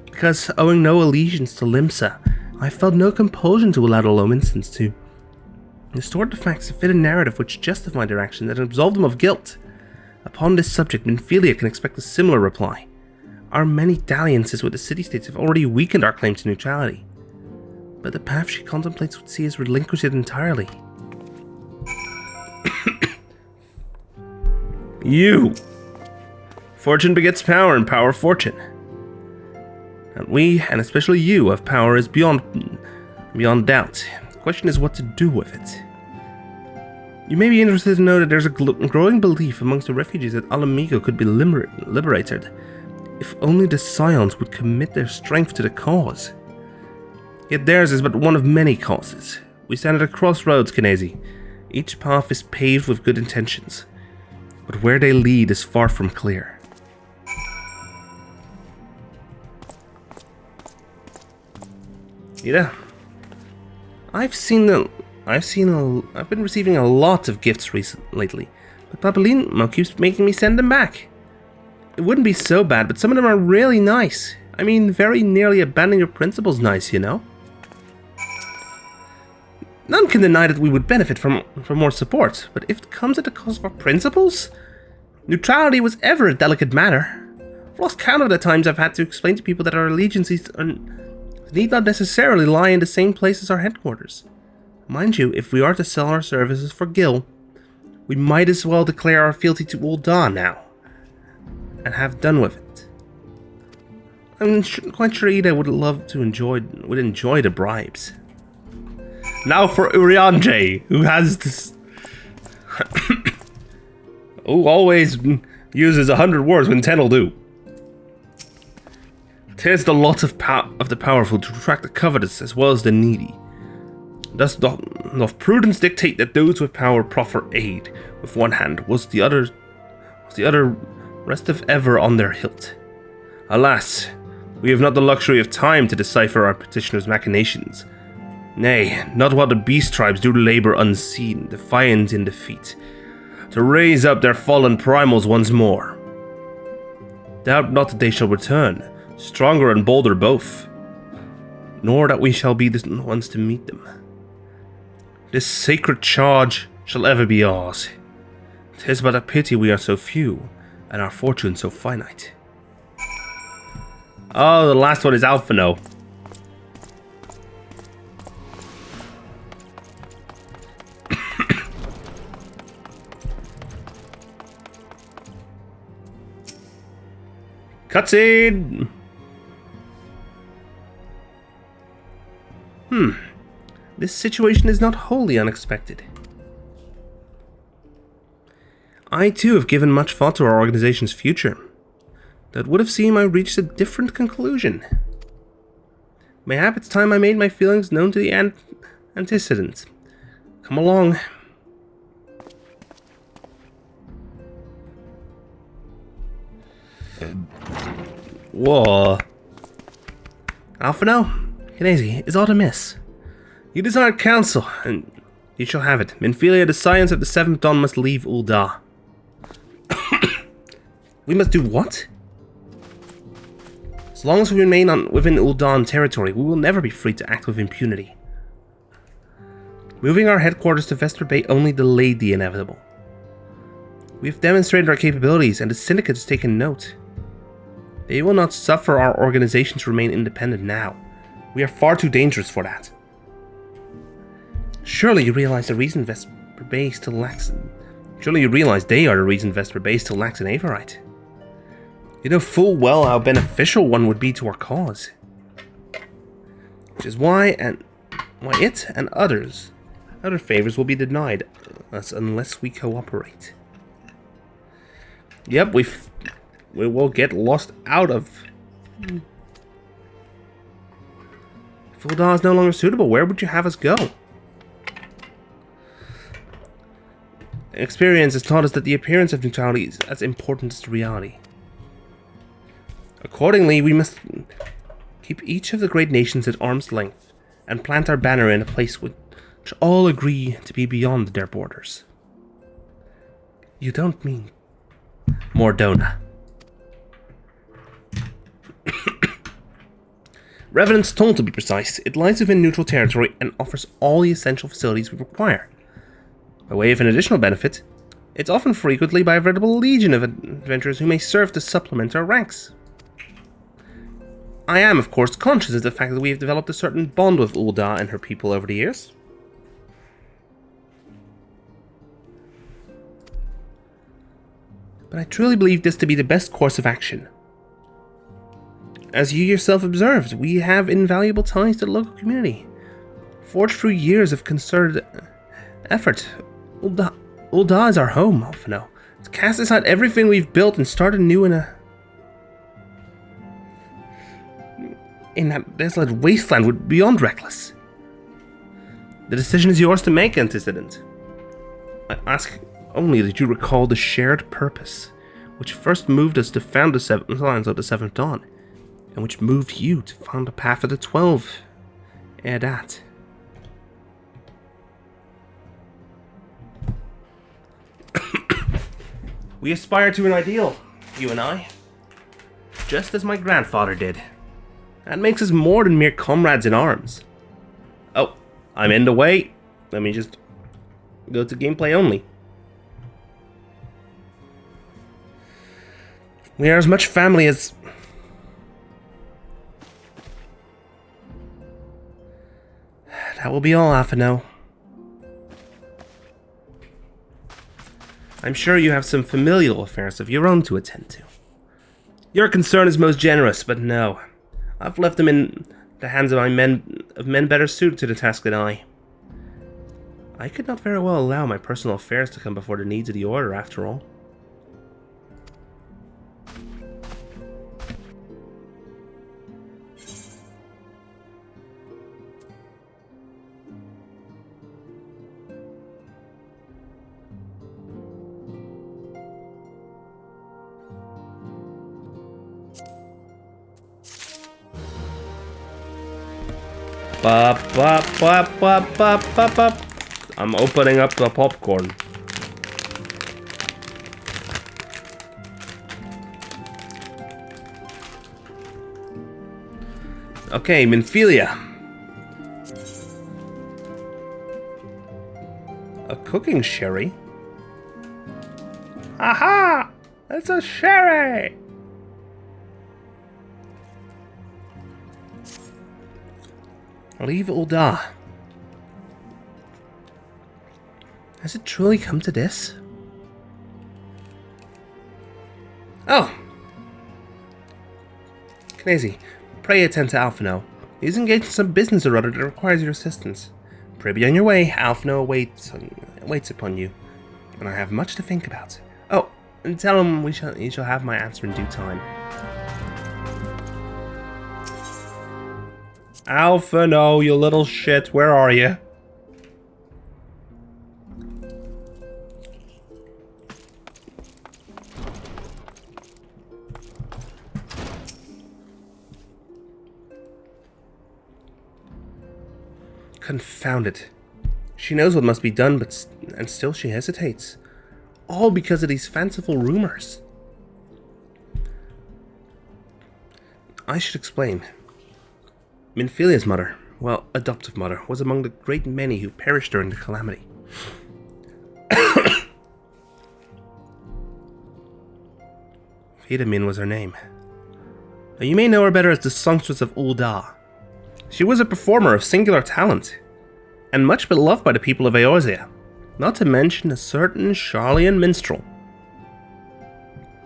Because, owing no allegiance to Limsa, I felt no compulsion to allow the low instance to distort the facts to fit a narrative which justified their actions and absolved them of guilt. Upon this subject, Minfilia can expect a similar reply. Our many dalliances with the city-states have already weakened our claim to neutrality. But the path she contemplates would see us relinquish it entirely. You! Fortune begets power, and power fortune. And we, and especially you, have power is beyond doubt. The question is what to do with it. You may be interested to know that there's a growing belief amongst the refugees that Alamigo could be liberated, if only the Scions would commit their strength to the cause. Yet theirs is but one of many causes. We stand at a crossroads, Kinesi. Each path is paved with good intentions, but where they lead is far from clear. Yeah, I've been receiving a lot of gifts lately, but Papolino keeps making me send them back. It wouldn't be so bad, but some of them are really nice. I mean, very nearly abandoning your principles nice, you know? None can deny that we would benefit from more support, but if it comes at the cost of our principles? Neutrality was ever a delicate matter. I've lost count of the times I've had to explain to people that our allegiances need not necessarily lie in the same place as our headquarters. Mind you, if we are to sell our services for Gil, we might as well declare our fealty to Ul'dah now, and have done with it. I'm quite sure Ida would enjoy the bribes. Now for Urianger, who has this... who always uses 100 words when 10 will do. 'Tis the lot of the powerful to attract the covetous as well as the needy. Thus doth prudence dictate that those with power proffer aid with one hand, was the other resteth ever on their hilt. Alas, we have not the luxury of time to decipher our petitioner's machinations. Nay, not while the beast tribes do labor unseen, defiant in defeat, to raise up their fallen primals once more. Doubt not that they shall return, stronger and bolder both, nor that we shall be the ones to meet them. This sacred charge shall ever be ours. 'Tis but a pity we are so few, and our fortune so finite. Oh, the last one is Alphino. Cutscene! This situation is not wholly unexpected. I too have given much thought to our organization's future. That would have seemed I reached a different conclusion. Mayhap it's time I made my feelings known to the antecedents. Come along. Whoa. Alphino, Kinesi, is aught amiss? You desired counsel, and you shall have it. Minfilia, the Scions of the Seventh Dawn must leave Ul'dah. We must do what? As long as we remain within Ul'dah territory, we will never be free to act with impunity. Moving our headquarters to Vesper Bay only delayed the inevitable. We have demonstrated our capabilities, and the Syndicate has taken note. They will not suffer our organization to remain independent now. We are far too dangerous for that. Surely you realize the reason Vesper Bay still lacks... Surely you realize they are the reason Vesper Bay still lacks an Aevarite. You know full well how beneficial one would be to our cause. Which is why it and other favors will be denied us unless we cooperate. Yep, we will get lost out of... If Ul'dah is no longer suitable, where would you have us go? Experience has taught us that the appearance of neutrality is as important as the reality. Accordingly, we must keep each of the great nations at arm's length and plant our banner in a place which all agree to be beyond their borders. You don't mean... Mordona. Revenant's Tunnel, to be precise. It lies within neutral territory and offers all the essential facilities we require. By way of an additional benefit, it's often frequently by a veritable legion of adventurers who may serve to supplement our ranks. I am, of course, conscious of the fact that we have developed a certain bond with Ul'dah and her people over the years. But I truly believe this to be the best course of action. As you yourself observed, we have invaluable ties to the local community, forged through years of concerted effort. Ul'dah is our home, Alphino. To cast aside everything we've built and start anew in that desolate wasteland would be beyond reckless. The decision is yours to make, Antecedent. I ask only that you recall the shared purpose, which first moved us to found the Seventh Lands of the Seventh Dawn, and which moved you to found the Path of the 12. Ere that. We aspire to an ideal, you and I. Just as my grandfather did. That makes us more than mere comrades in arms. Oh, I'm in the way. Let me just go to gameplay only. We are as much family as... That will be all, Alphino. I'm sure you have some familial affairs of your own to attend to. Your concern is most generous, but no. I've left them in the hands of men better suited to the task than I. I could not very well allow my personal affairs to come before the needs of the Order, after all. I'm opening up the popcorn. Okay, Minfilia. A cooking sherry? Aha! It's a sherry! Leave Ul'dah. Has it truly come to this? Oh! Knazy, pray attend to Alphino. He's engaged in some business or other that requires your assistance. Pray be on your way. Alphino waits upon you, and I have much to think about. Oh, and tell him he shall have my answer in due time. Alphino, you little shit, where are you? Confound it. She knows what must be done, and still she hesitates. All because of these fanciful rumors. I should explain. Minfilia's mother, well, adoptive mother, was among the great many who perished during the calamity. Fidamin was her name. Now, you may know her better as the songstress of Ul'dah. She was a performer of singular talent, and much beloved by the people of Eorzea, not to mention a certain Sharlayan minstrel.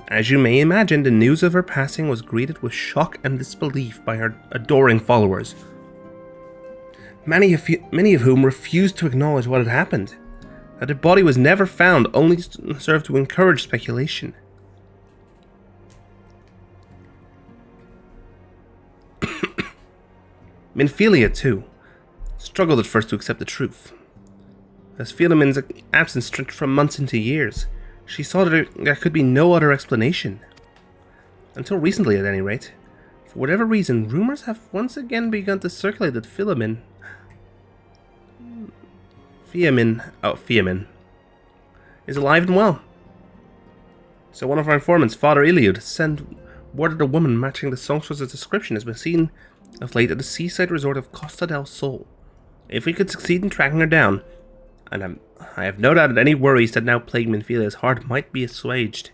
As you may imagine, the news of her passing was greeted with shock and disbelief by her adoring followers, many of whom refused to acknowledge what had happened, that her body was never found, only to serve to encourage speculation. Minfilia, too, struggled at first to accept the truth. As Philemon's absence stretched from months into years, she saw that there could be no other explanation. Until recently, at any rate. For whatever reason, rumors have once again begun to circulate that Philemin is alive and well. So one of our informants, Father Iliud, sent word that a woman matching the songstress's description has been seen of late at the seaside resort of Costa del Sol. If we could succeed in tracking her down, and I have no doubt that any worries that now plague Minfilia's heart might be assuaged.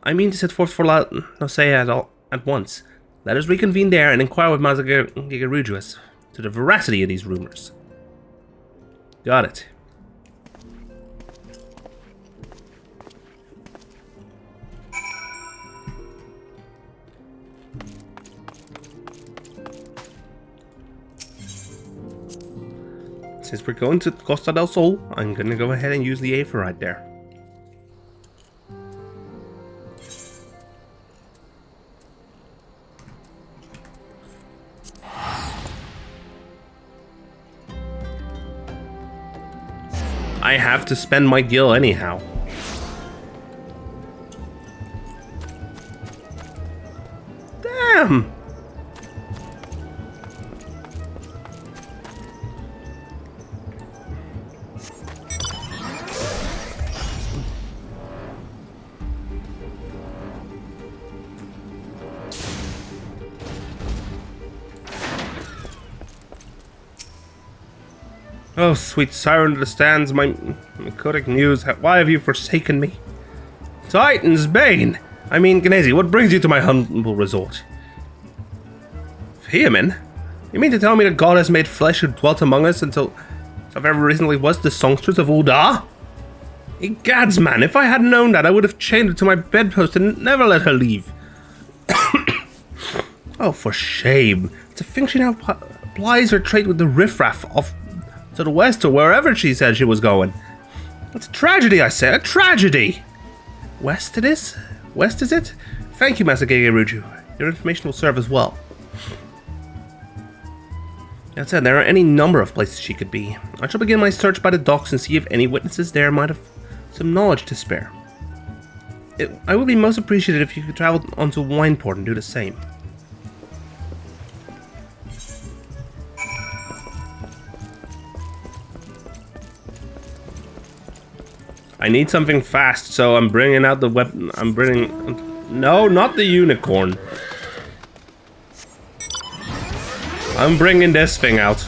I mean to set forth for La Nosea at once. Let us reconvene there and inquire with Gigaruju as to the veracity of these rumors. Got it. Since we're going to Costa del Sol, I'm gonna go ahead and use the Aether right there. I have to spend my gil anyhow. Damn! Oh, sweet siren understands my mycotic news. Why have you forsaken me? Titan's Bane! I mean, Gnezi, what brings you to my humble resort? Fearman? You mean to tell me the goddess made flesh who dwelt among us until so very recently was the songstress of Ul'dah? Egads, man, if I had known that, I would have chained her to my bedpost and never let her leave. Oh, for shame. To think she now applies her trait with the riffraff off to the west or wherever she said she was going. It's a tragedy, I say, a tragedy! West it is? West is it? Thank you, Master Gigaruju. Your information will serve as well. That said, there are any number of places she could be. I shall begin my search by the docks and see if any witnesses there might have some knowledge to spare. I would be most appreciative if you could travel onto Wineport and do the same. I need something fast, so I'm bringing out the weapon. I'm bringing... No, not the unicorn. I'm bringing this thing out.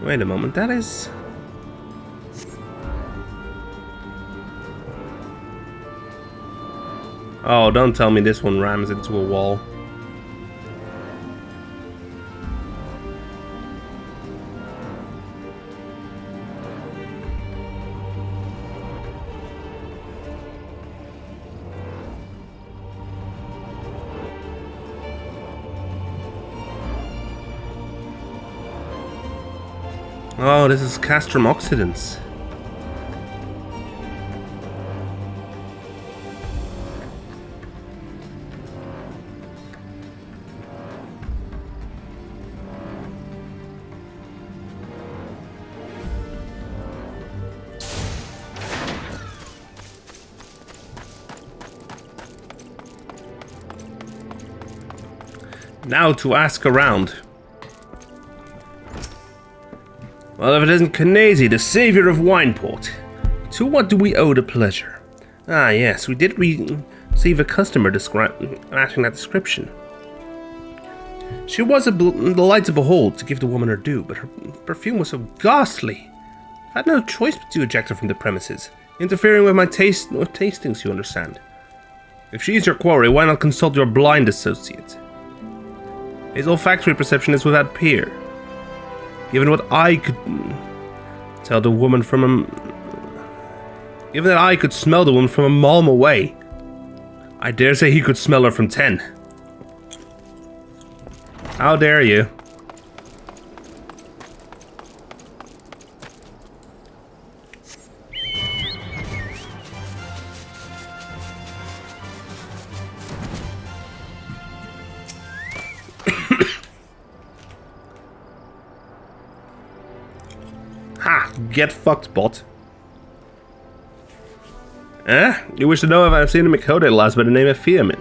Wait a moment, that is... Oh, don't tell me this one rams into a wall. Oh, this is Castrum Oxidants. Now to ask around. Well, if it isn't Knazy, the savior of Wineport, to what do we owe the pleasure? Ah, yes, we did receive a customer matching that description. She was a delight to behold, to give the woman her due, but her perfume was so ghastly. I had no choice but to eject her from the premises, interfering with my tastings, you understand. If she's your quarry, why not consult your blind associate? His olfactory perception is without peer. Given what I could tell the woman from a... Given that I could smell the woman from a malm away, I dare say he could smell her from 10. How dare you? Ha! Get fucked, bot. You wish to know if I've seen a Mikode lass by the name of Fearman?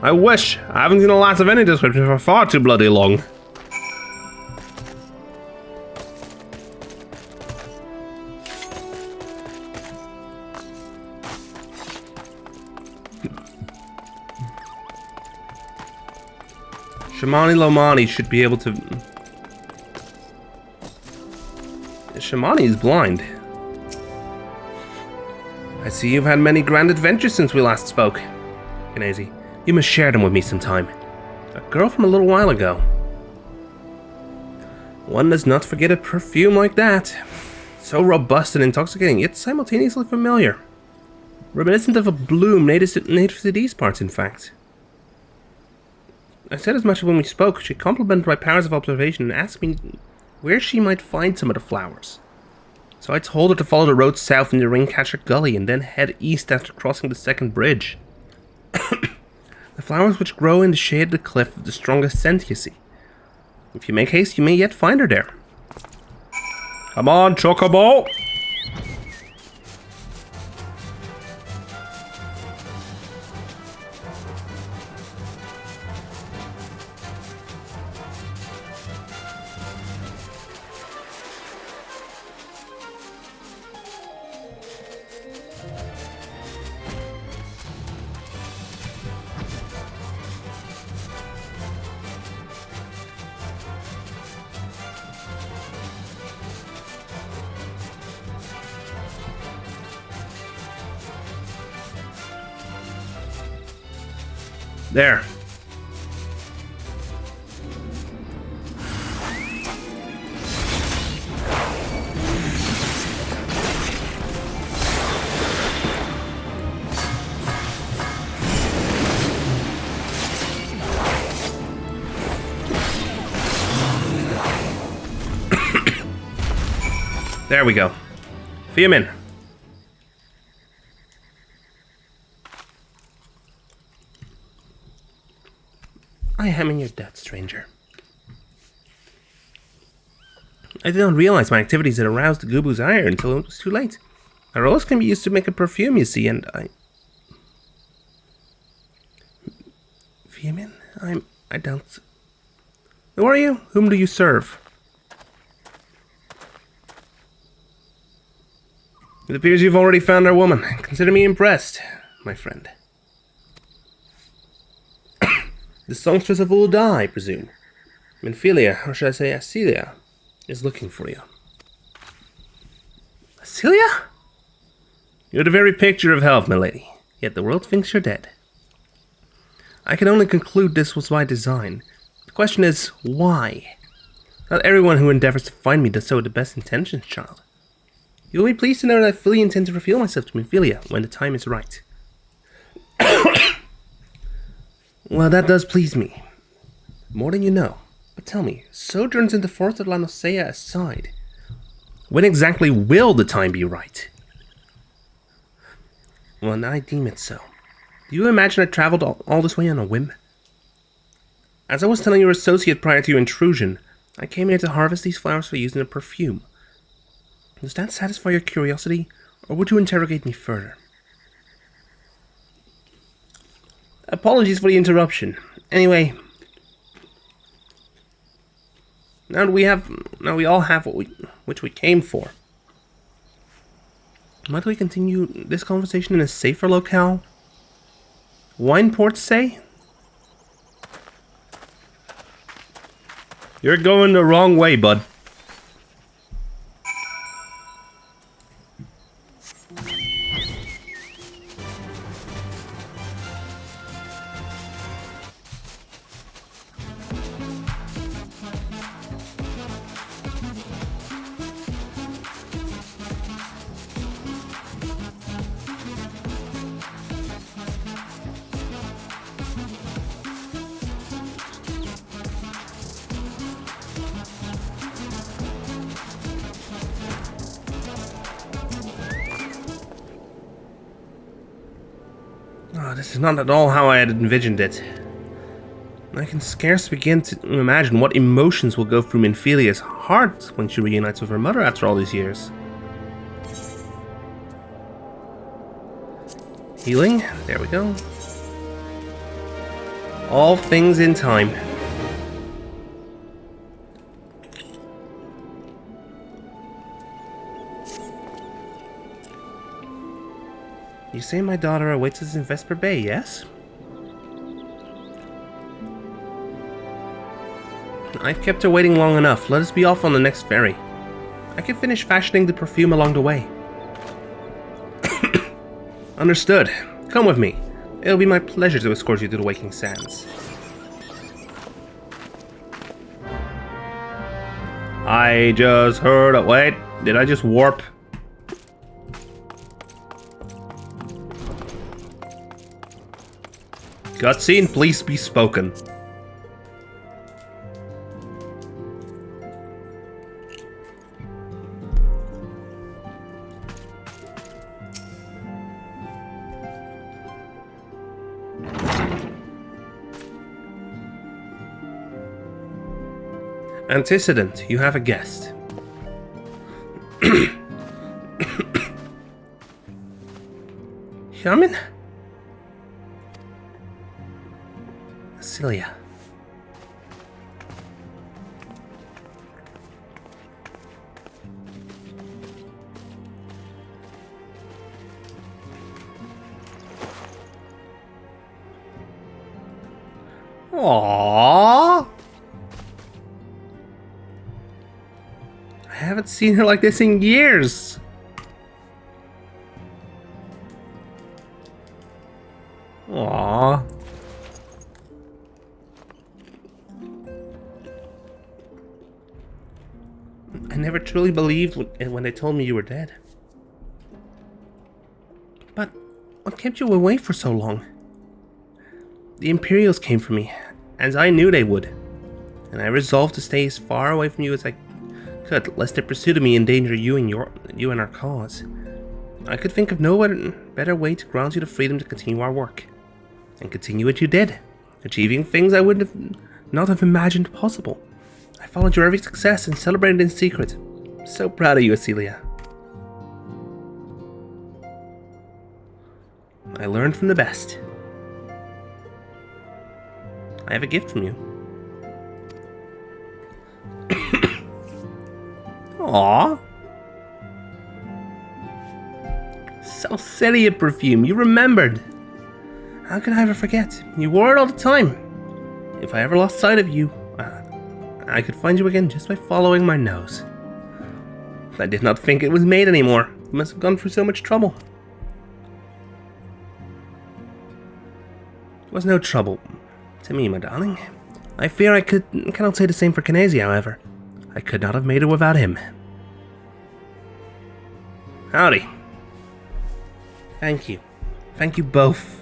I wish. I haven't seen a lot of any description for far too bloody long. Shamani Lomani should be able to... Shamani is blind. I see you've had many grand adventures since we last spoke. Kanazi, you must share them with me sometime. A girl from a little while ago. One does not forget a perfume like that. So robust and intoxicating, yet simultaneously familiar. Reminiscent of a bloom native to these parts, in fact. I said as much when we spoke. She complimented my powers of observation and asked me where she might find some of the flowers. So I told her to follow the road south into Ringcatcher Gully and then head east after crossing the second bridge. The flowers which grow in the shade of the cliff have the strongest scent, you see. If you make haste, you may yet find her there. Come on, Chocobo! There. There we go. Feed him in. I am in your debt, stranger. I did not realize my activities had aroused the Gubu's ire until it was too late. A rose can be used to make a perfume, you see, and Feemin? I don't... Who are you? Whom do you serve? It appears you've already found our woman. Consider me impressed, my friend. The songstress of Ul'dah, I presume. Minfilia, or should I say Asilia, is looking for you. Asilia? You're the very picture of health, my lady, yet the world thinks you're dead. I can only conclude this was by design. The question is, why? Not everyone who endeavors to find me does so with the best intentions, child. You will be pleased to know that I fully intend to reveal myself to Minfilia when the time is right. Well, that does please me. More than you know. But tell me, sojourns in the forest of La Nosea aside, when exactly will the time be right? Well, I deem it so. Do you imagine I traveled all this way on a whim? As I was telling your associate prior to your intrusion, I came here to harvest these flowers for use in a perfume. Does that satisfy your curiosity, or would you interrogate me further? Apologies for the interruption. Anyway, now we all have which we came for. Might we continue this conversation in a safer locale? Wineport, say? You're going the wrong way, bud. Oh, this is not at all how I had envisioned it. I can scarce begin to imagine what emotions will go through Minfilia's heart when she reunites with her mother after all these years. Healing, there we go. All things in time. You say my daughter awaits us in Vesper Bay, yes? I've kept her waiting long enough. Let us be off on the next ferry. I can finish fashioning the perfume along the way. Understood. Come with me. It'll be my pleasure to escort you to the Waking Sands. I just heard... Wait, did I just warp? Cutscene, please be spoken. Antecedent, you have a guest. Yamin? Celia. Aww. I haven't seen her like this in years. Aww. I never truly believed when they told me you were dead. But what kept you away for so long? The Imperials came for me, as I knew they would, and I resolved to stay as far away from you as I could, lest their pursuit of me endanger you and our cause. I could think of no better way to grant you the freedom to continue our work, and continue what you did, achieving things I would not have imagined possible. I followed your every success and celebrated in secret. I'm so proud of you, Celia. I learned from the best. I have a gift from you. Aww. So silly a perfume, you remembered. How could I ever forget? You wore it all the time. If I ever lost sight of you, I could find you again just by following my nose. I did not think it was made anymore. You must have gone through so much trouble. It was no trouble to me, my darling. I fear I cannot say the same for Kinesi, however. I could not have made it without him. Howdy. Thank you. Thank you both.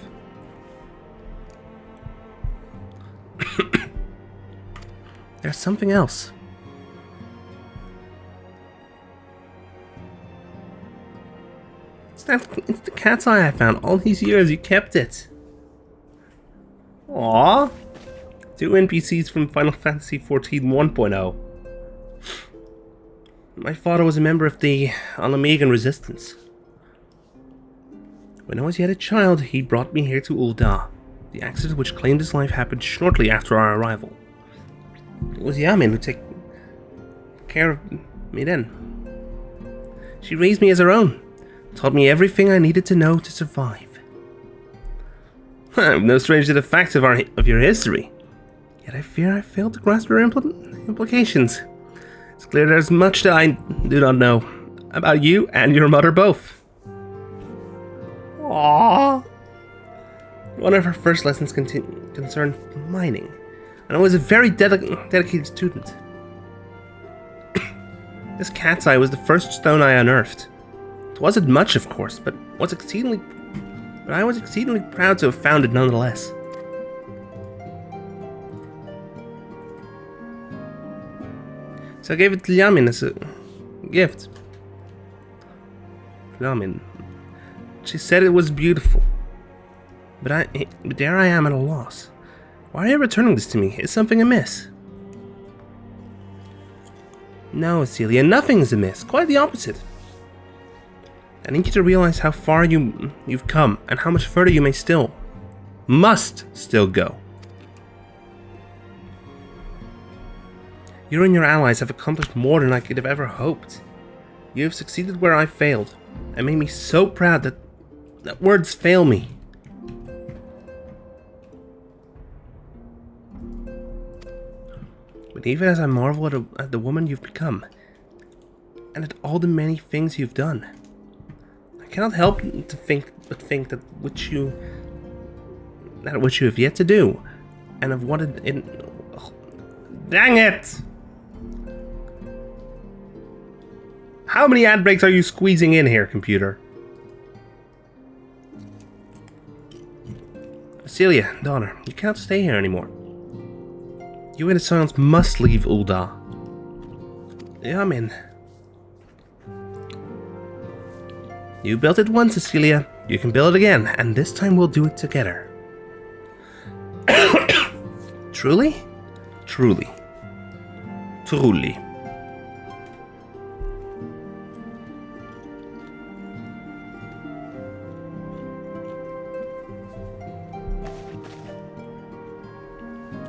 There's something else. It's the cat's eye I found all these years. You kept it. Aww. 2 NPCs from Final Fantasy XIV 1.0. My father was a member of the Alamegan Resistance. When I was yet a child, he brought me here to Ul'dah. The accident which claimed his life happened shortly after our arrival. It was Yamin who took care of me then. She raised me as her own, taught me everything I needed to know to survive. I'm no stranger to the facts of your history, yet I fear I failed to grasp their implications. It's clear there's much that I do not know about you and your mother both. Aww. One of her first lessons concerned mining, and I was a very dedicated student. This cat's eye was the first stone I unearthed. It wasn't much, of course, but I was exceedingly proud to have found it nonetheless. So I gave it to Yamin as a gift. Yamin. She said it was beautiful. But there I am at a loss. Why are you returning this to me? Is something amiss? No, Celia, nothing is amiss. Quite the opposite. I need you to realize how far you've come, and how much further you must still go. You and your allies have accomplished more than I could have ever hoped. You have succeeded where I failed, and made me so proud that words fail me. But even as I marvel at the woman you've become, and at all the many things you've done, I cannot help to think that which you have yet to do, and of what it dang it! How many ad breaks are you squeezing in here, computer? Celia, daughter, you can't stay here anymore. You and the Scions must leave Ul'dah. Yeah, I'm in. You built it once, Cecilia. You can build it again, and this time we'll do it together. Truly? Truly. Truly.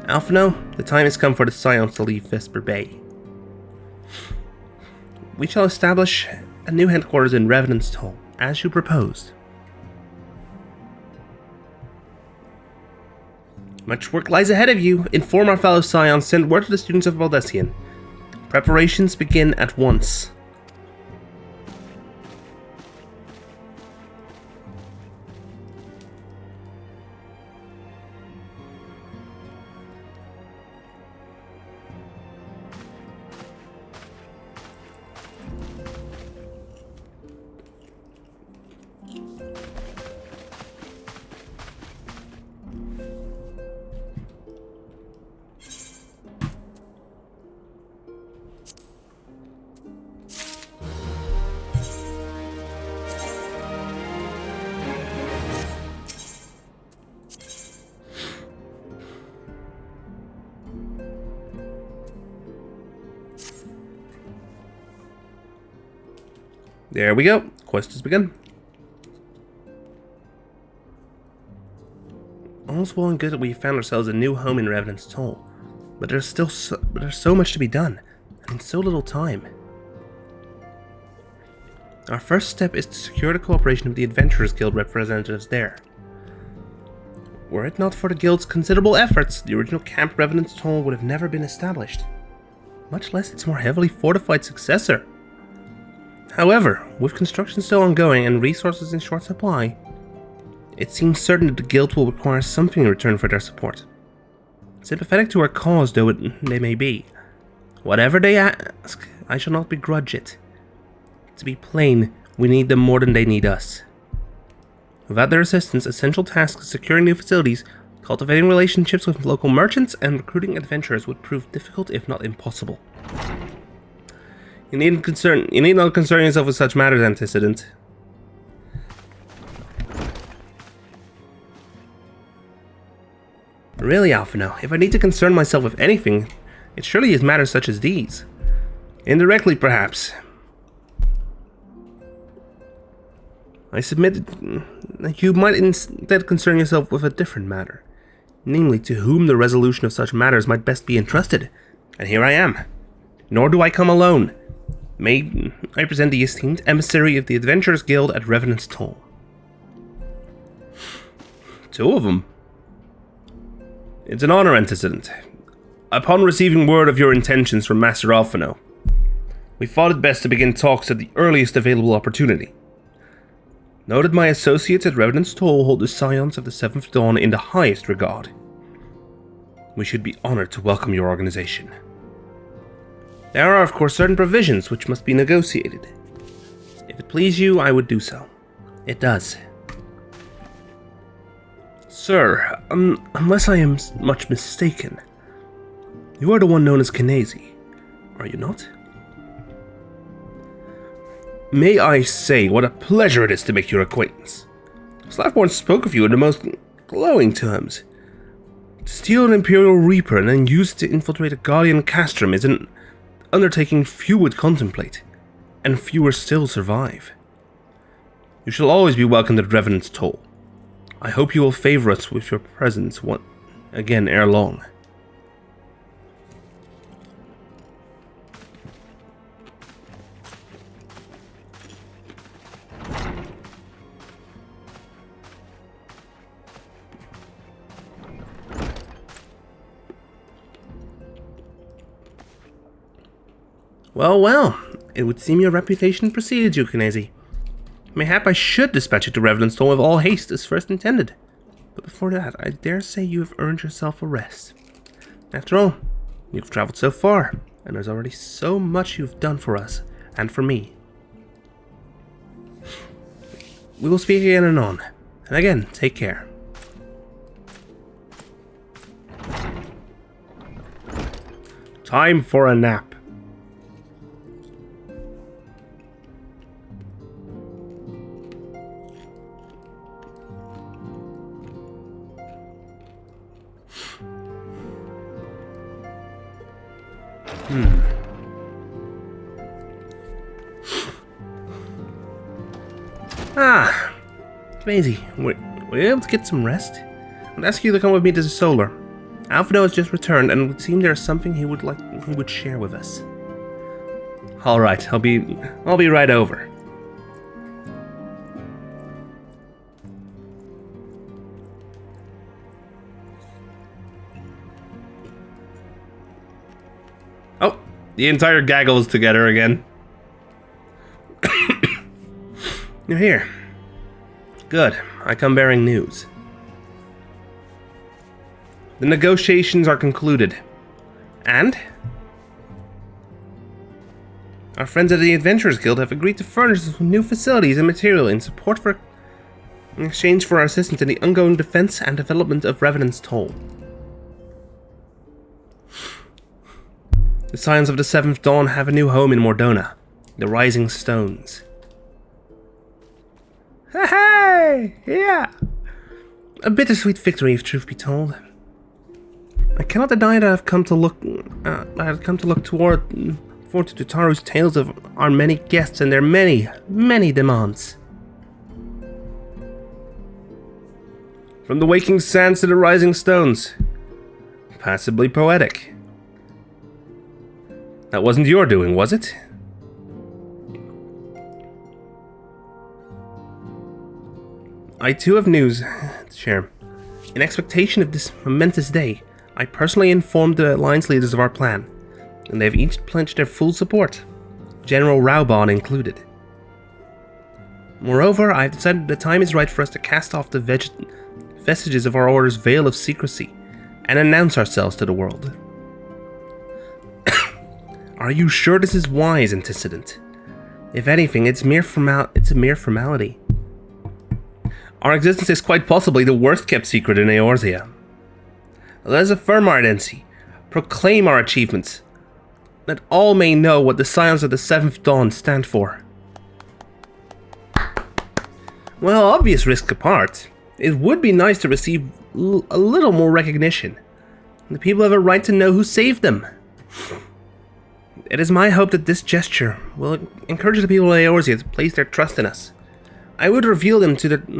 Alphino, the time has come for the Scions to leave Vesper Bay. We shall establish a new headquarters in Revenant's Toll, as you proposed. Much work lies ahead of you. Inform our fellow Scions, send word to the students of Baldessian. Preparations begin at once. There we go. Quest has begun. All's well and good that we found ourselves a new home in Revenant's Toll, but there's so much to be done, and in so little time. Our first step is to secure the cooperation of the Adventurers Guild representatives there. Were it not for the Guild's considerable efforts, the original Camp Revenant's Toll would have never been established, much less its more heavily fortified successor. However, with construction still ongoing and resources in short supply, it seems certain that the Guild will require something in return for their support. Sympathetic to our cause though they may be, whatever they ask, I shall not begrudge it. To be plain, we need them more than they need us. Without their assistance, essential tasks securing new facilities, cultivating relationships with local merchants, and recruiting adventurers would prove difficult if not impossible. You need not concern yourself with such matters, Antecedent. Really, Alphino, if I need to concern myself with anything, it surely is matters such as these. Indirectly, perhaps. I submit that you might instead concern yourself with a different matter, namely to whom the resolution of such matters might best be entrusted. And here I am. Nor do I come alone. May I present the esteemed emissary of the Adventurers Guild at Revenant's Toll. 2 of them. It's an honor, Antecedent. Upon receiving word of your intentions from Master Alphino, we thought it best to begin talks at the earliest available opportunity. Noted my associates at Revenant's Toll hold the Scions of the Seventh Dawn in the highest regard. We should be honored to welcome your organization. There are, of course, certain provisions which must be negotiated. If it please you, I would do so. It does. Sir, unless I am much mistaken, you are the one known as Kinesi, are you not? May I say what a pleasure it is to make your acquaintance. Slackborn spoke of you in the most glowing terms. To steal an Imperial Reaper and then use it to infiltrate a Guardian Castrum is an undertaking few would contemplate, and fewer still survive. You shall always be welcomed at Revenant's Toll. I hope you will favor us with your presence again ere long. Well, well, it would seem your reputation preceded you, Kinesi. Mayhap I should dispatch you to Heavensturn with all haste as first intended. But before that, I dare say you have earned yourself a rest. After all, you've traveled so far, and there's already so much you've done for us, and for me. We will speak again anon, and again, take care. Time for a nap. Ah, Maisie, were you able to get some rest? I'd ask you to come with me to the solar. Alfredo has just returned, and it would seem there is something he would share with us. All right, I'll be right over. Oh, the entire gaggle is together again. You're here. Good. I come bearing news. The negotiations are concluded. And? Our friends at the Adventurers Guild have agreed to furnish us with new facilities and material in exchange for our assistance in the ongoing defense and development of Heavensturn. The Scions of the Seventh Dawn have a new home in Mordona, the Rising Stones. Hey! Yeah! A bittersweet victory, if truth be told. I cannot deny that I've come to look forward to Tataru's tales of our many guests and their many, many demands. From the waking sands to the rising stones. Passably poetic. That wasn't your doing, was it? I too have news to share. In expectation of this momentous day, I personally informed the alliance leaders of our plan, and they have each pledged their full support, General Raubon included. Moreover, I have decided the time is right for us to cast off the vestiges of our order's veil of secrecy, and announce ourselves to the world. Are you sure this is wise, Antecedent? If anything, it's a mere formality. Our existence is quite possibly the worst kept secret in Eorzea. Let us affirm our identity, proclaim our achievements, that all may know what the Scions of the Seventh Dawn stand for. Well, obvious risk apart, it would be nice to receive a little more recognition. The people have a right to know who saved them. It is my hope that this gesture will encourage the people of Eorzea to place their trust in us. I would reveal to them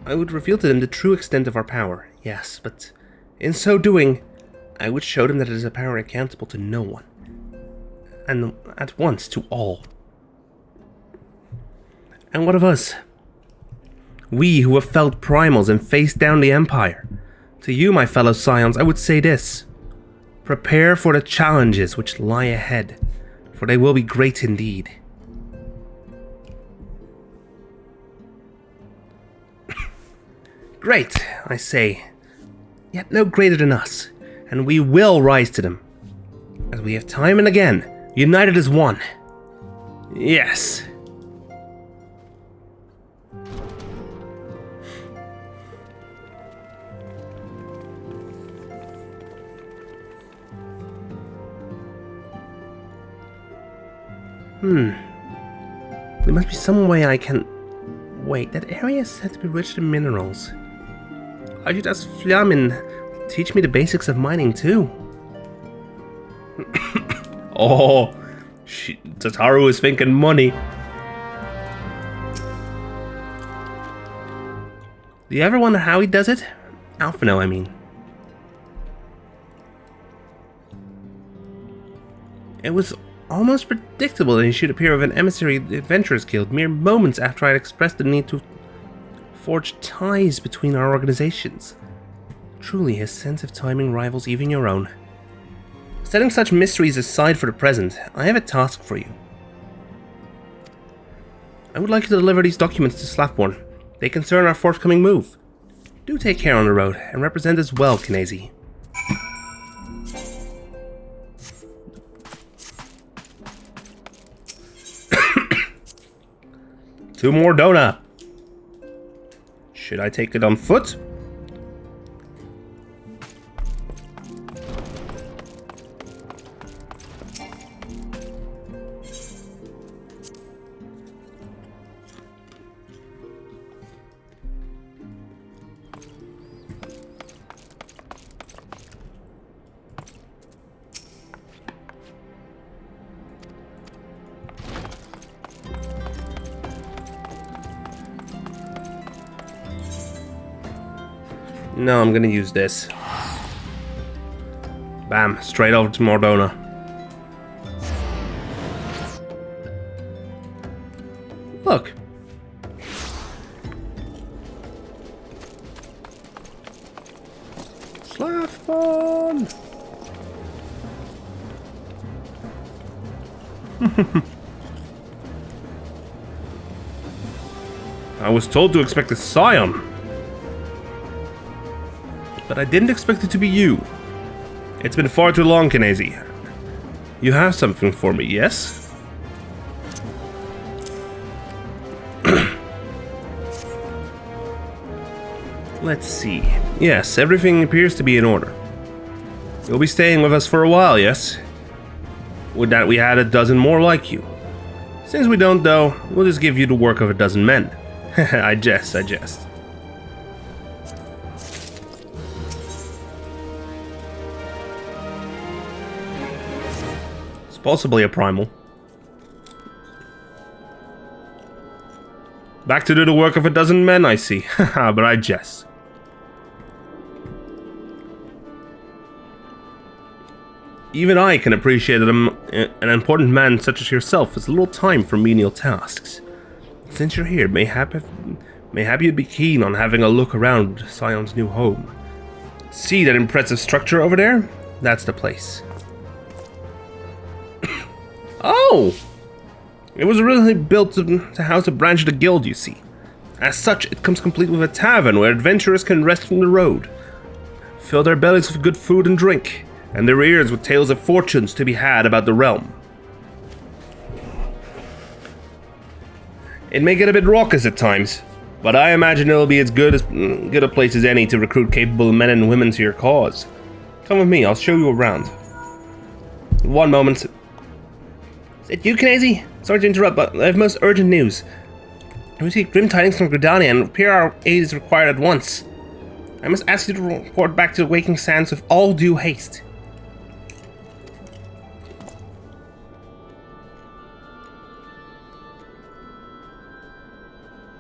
the true extent of our power, yes, but in so doing, I would show them that it is a power accountable to no one, and at once to all. And what of us? We who have felt primals and faced down the Empire. To you, my fellow Scions, I would say this. Prepare for the challenges which lie ahead, for they will be great indeed. Great, I say, yet no greater than us, and we will rise to them, as we have time and again, united as one. Yes. There must be some way I can... Wait, that area is said to be rich in minerals. I should ask Flamin to teach me the basics of mining too. Oh, Tataru is thinking money. Do you ever wonder how he does it? Alphino, I mean. It was almost predictable that he should appear with an emissary of the Adventurers Guild mere moments after I had expressed the need to forge ties between our organizations. Truly, his sense of timing rivals even your own. Setting such mysteries aside for the present, I have a task for you. I would like you to deliver these documents to Slathborn. They concern our forthcoming move. Do take care on the road, and represent us well, Kinesi. Two more donut. Should I take it on foot? No, I'm gonna use this. Bam, straight over to Mordona. Look. Slathborn! I was told to expect a scion. But I didn't expect it to be you. It's been far too long, Kinesi. You have something for me, yes? Let's see. Yes, everything appears to be in order. You'll be staying with us for a while, yes? Would that we had a dozen more like you. Since we don't, though, we'll just give you the work of a dozen men. I jest. Possibly a primal. Back to do the work of a dozen men, I see. Haha, but I jest. Even I can appreciate that an important man such as yourself has little time for menial tasks. Since you're here, mayhap you'd be keen on having a look around Sion's new home. See that impressive structure over there? That's the place. Oh! It was originally built to house a branch of the guild, you see. As such, it comes complete with a tavern where adventurers can rest from the road, fill their bellies with good food and drink, and their ears with tales of fortunes to be had about the realm. It may get a bit raucous at times, but I imagine it'll be as good a place as any to recruit capable men and women to your cause. Come with me, I'll show you around. One moment. Is it you, Kinesi? Sorry to interrupt, but I have most urgent news. I received grim tidings from Gridania, and PR aid is required at once. I must ask you to report back to the Waking Sands with all due haste.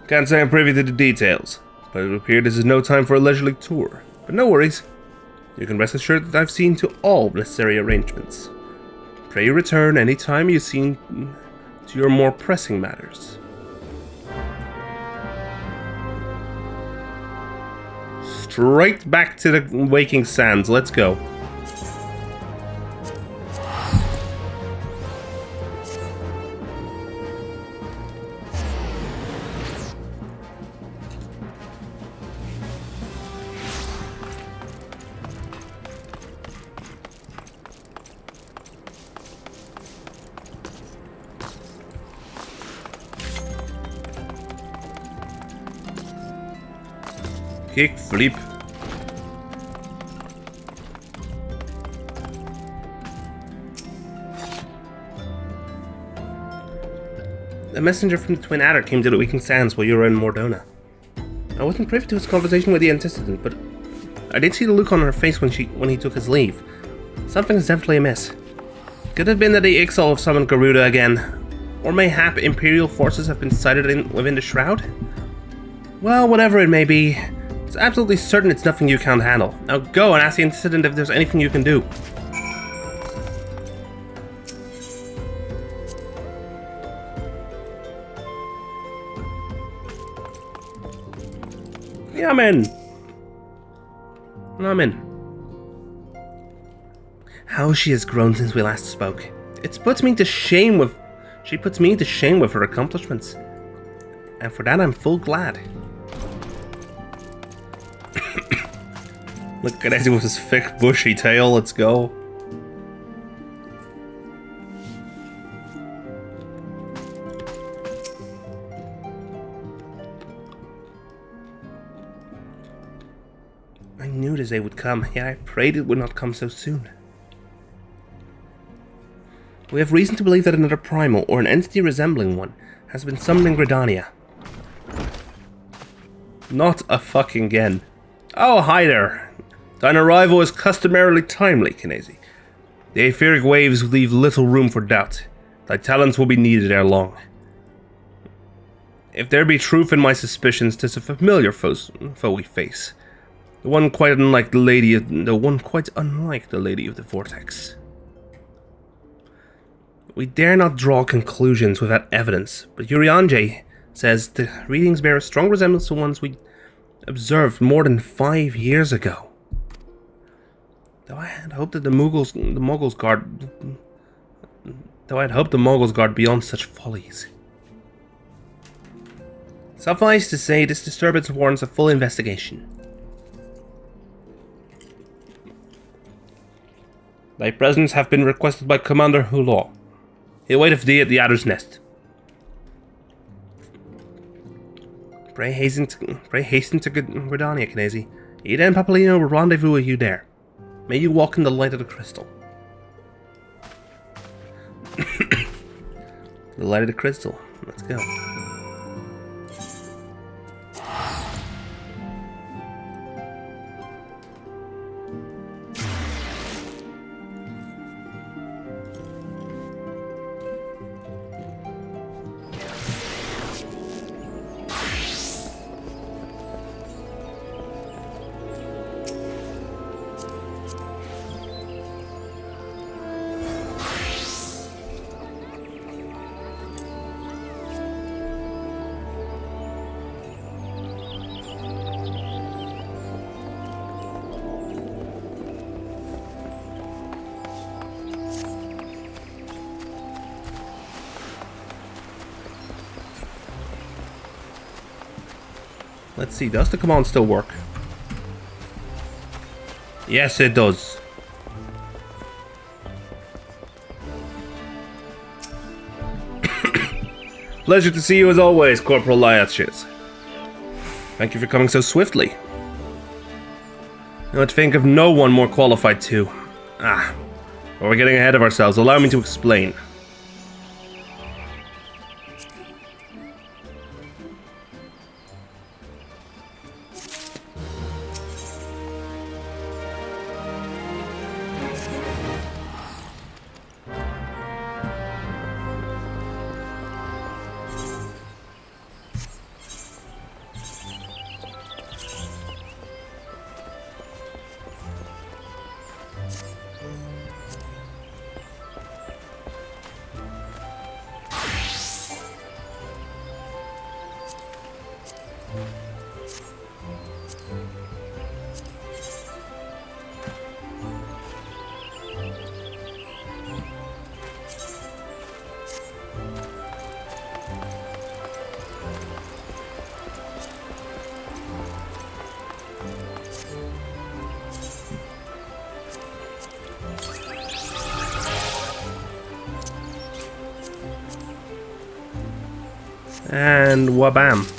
Can't say I'm privy to the details, but it would appear this is no time for a leisurely tour. But no worries. You can rest assured that I've seen to all necessary arrangements. Pray return any time you've seen to your more pressing matters. Straight back to the Waking Sands. Let's go. Kick, flip. A messenger from the Twin Adder came to the Waking Sands while you were in Mordona. I wasn't privy to his conversation with the antecedent, but I did see the look on her face when he took his leave. Something is definitely amiss. Could have been that the Ixal have summoned Garuda again, or mayhap Imperial forces have been sighted within the Shroud? Well, whatever it may be, it's absolutely certain it's nothing you can't handle. Now go and ask the antecedent if there's anything you can do. Yeah, I'm in. How she has grown since we last spoke. She puts me to shame with her accomplishments. And for that I'm full glad. Look at Eddie with his thick bushy tail, let's go. I knew this day would come, yet I prayed it would not come so soon. We have reason to believe that another primal, or an entity resembling one, has been summoned in Gridania. Not a fucking again. Oh, hi there. Thine arrival is customarily timely, Kinesi. The etheric waves leave little room for doubt. Thy talents will be needed ere long. If there be truth in my suspicions, 'tis a familiar foe we face. The one quite unlike the lady of the Vortex. We dare not draw conclusions without evidence, but Urianger says the readings bear a strong resemblance to ones we observed more than 5 years ago. Though I had hoped that the Moguls guard beyond such follies. Suffice to say, this disturbance warrants a full investigation. Thy presence have been requested by Commander Hulot. He waiteth thee at the Adder's Nest. Pray hasten to Gridania, Kinesi. Ida and Papalino will rendezvous with you there. May you walk in the light of the crystal. The light of the crystal. Let's go. Let's see, does the command still work? Yes, it does. Pleasure to see you as always, Corporal Liatchis. Thank you for coming so swiftly. I would think of no one more qualified to. But we're getting ahead of ourselves. Allow me to explain. And wabam.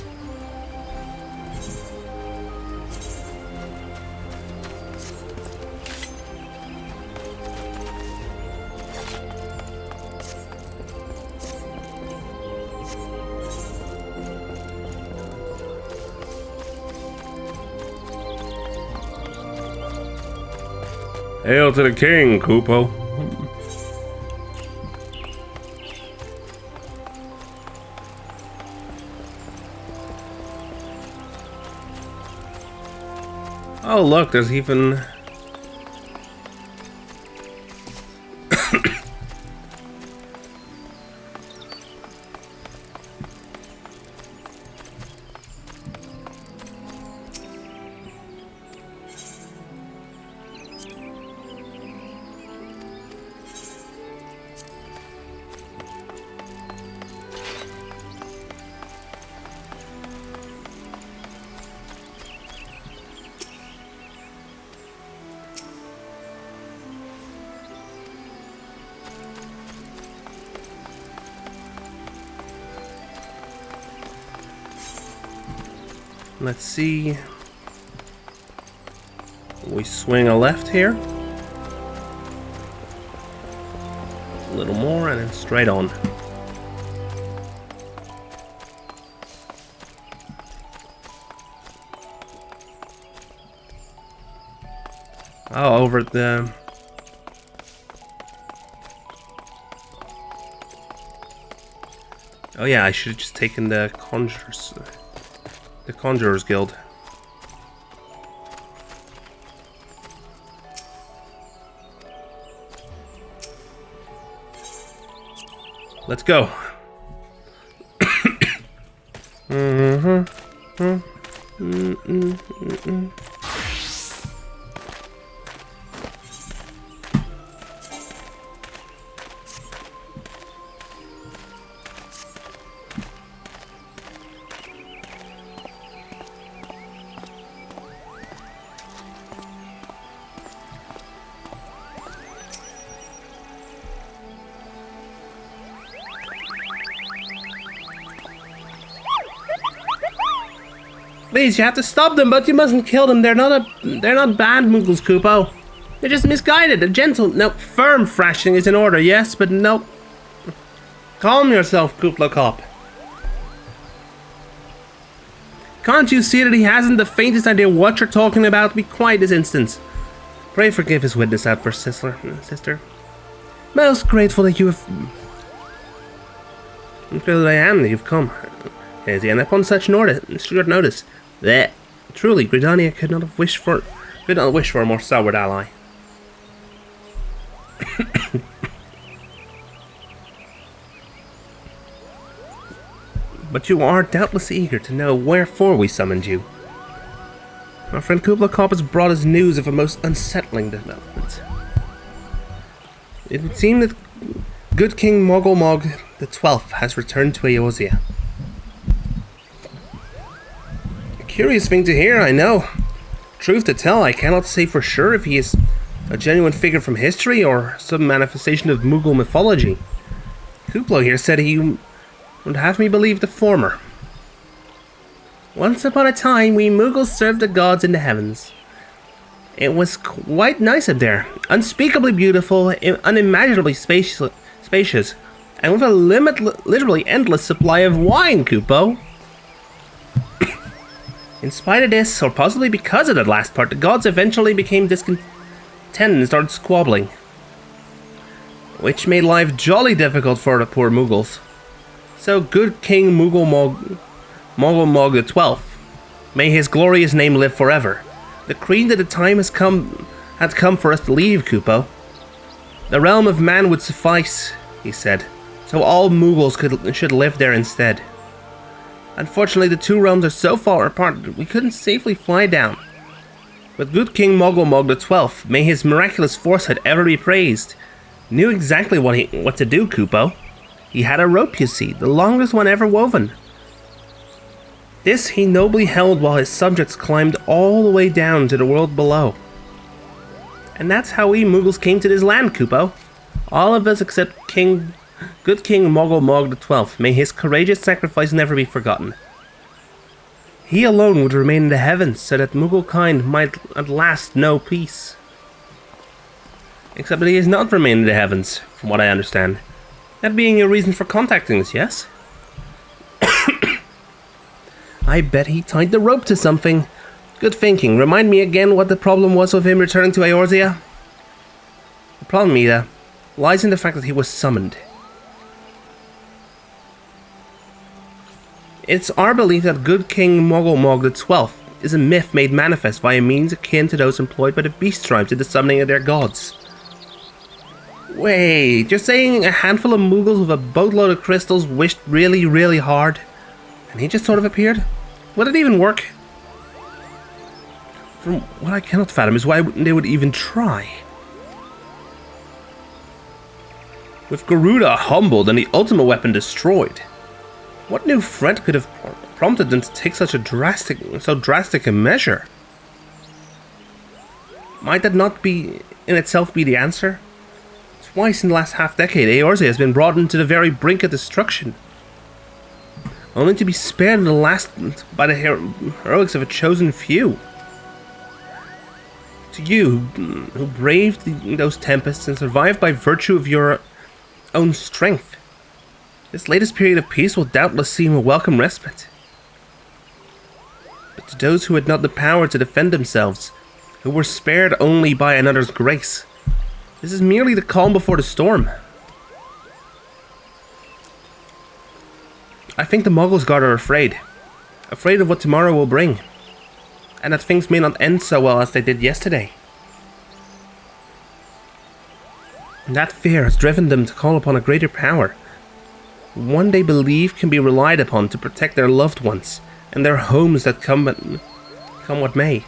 Hail to the king, Kupo. Oh look, there's even... Let's see. We swing a left here. A little more and then straight on. Oh, over the... Oh yeah, I should have just taken the Conjurer's Guild. Let's go. Please, you have to stop them, but you mustn't kill them. They're not bad Muggles, Kupo. They're just misguided. A gentle, no, firm thrashing is in order, yes, but no. Calm yourself, Kupla Cop. Can't you see that he hasn't the faintest idea what you're talking about? Be quiet this instant. Pray forgive his witness outburst, sister. Most grateful that you have... I'm grateful that I am that you've come. As he ended upon such short notice. That truly, Gridania could not wish for a more soured ally. But you are doubtless eager to know wherefore we summoned you. Our friend Kubla Kop has brought us news of a most unsettling development. It would seem that good King Mogulmog the 12th has returned to Eorzea. Curious thing to hear, I know. Truth to tell, I cannot say for sure if he is a genuine figure from history or some manifestation of Mughal mythology. Kuplo here said he would have me believe the former. Once upon a time, we Mughals served the gods in the heavens. It was quite nice up there, unspeakably beautiful, unimaginably spacious, and with a literally endless supply of wine, Kupo. In spite of this, or possibly because of that last part, the gods eventually became discontent and started squabbling, which made life jolly difficult for the poor Mughals. So good King Mogulmog the 12th, may his glorious name live forever, decreed that the time had come for us to leave Kupo. The realm of man would suffice, he said, so all Mughals should live there instead. Unfortunately, the two realms are so far apart that we couldn't safely fly down. But good King Mogulmog the 12th, may his miraculous foresight ever be praised, knew exactly what to do, Kupo. He had a rope, you see, the longest one ever woven. This he nobly held while his subjects climbed all the way down to the world below. And that's how we Mughals came to this land, Kupo. All of us except good King Mogulmog the 12th, may his courageous sacrifice never be forgotten. He alone would remain in the heavens so that Mughal kind might at last know peace. Except that he has not remained in the heavens, from what I understand. That being your reason for contacting us, yes? I bet he tied the rope to something. Good thinking. Remind me again what the problem was with him returning to Eorzea? The problem, Mita, lies in the fact that he was summoned. It's our belief that good King Mogulmog the 12th is a myth made manifest via means akin to those employed by the beast tribes in the summoning of their gods. Wait, you're saying a handful of Mughals with a boatload of crystals wished really, really hard, and he just sort of appeared? Would it even work? From what I cannot fathom is why they would even try. With Garuda humbled and the ultimate weapon destroyed, what new threat could have prompted them to take so drastic a measure? Might that not be in itself be the answer? Twice in the last half-decade, Eorzea has been brought into the very brink of destruction. only to be spared in the last by the heroics of a chosen few. To you, who braved those tempests and survived by virtue of your own strength, this latest period of peace will doubtless seem a welcome respite. But to those who had not the power to defend themselves, who were spared only by another's grace, this is merely the calm before the storm. I think the Moggles Guard are afraid of what tomorrow will bring, and that things may not end so well as they did yesterday. And that fear has driven them to call upon a greater power, one they believe can be relied upon to protect their loved ones and their homes that come what may.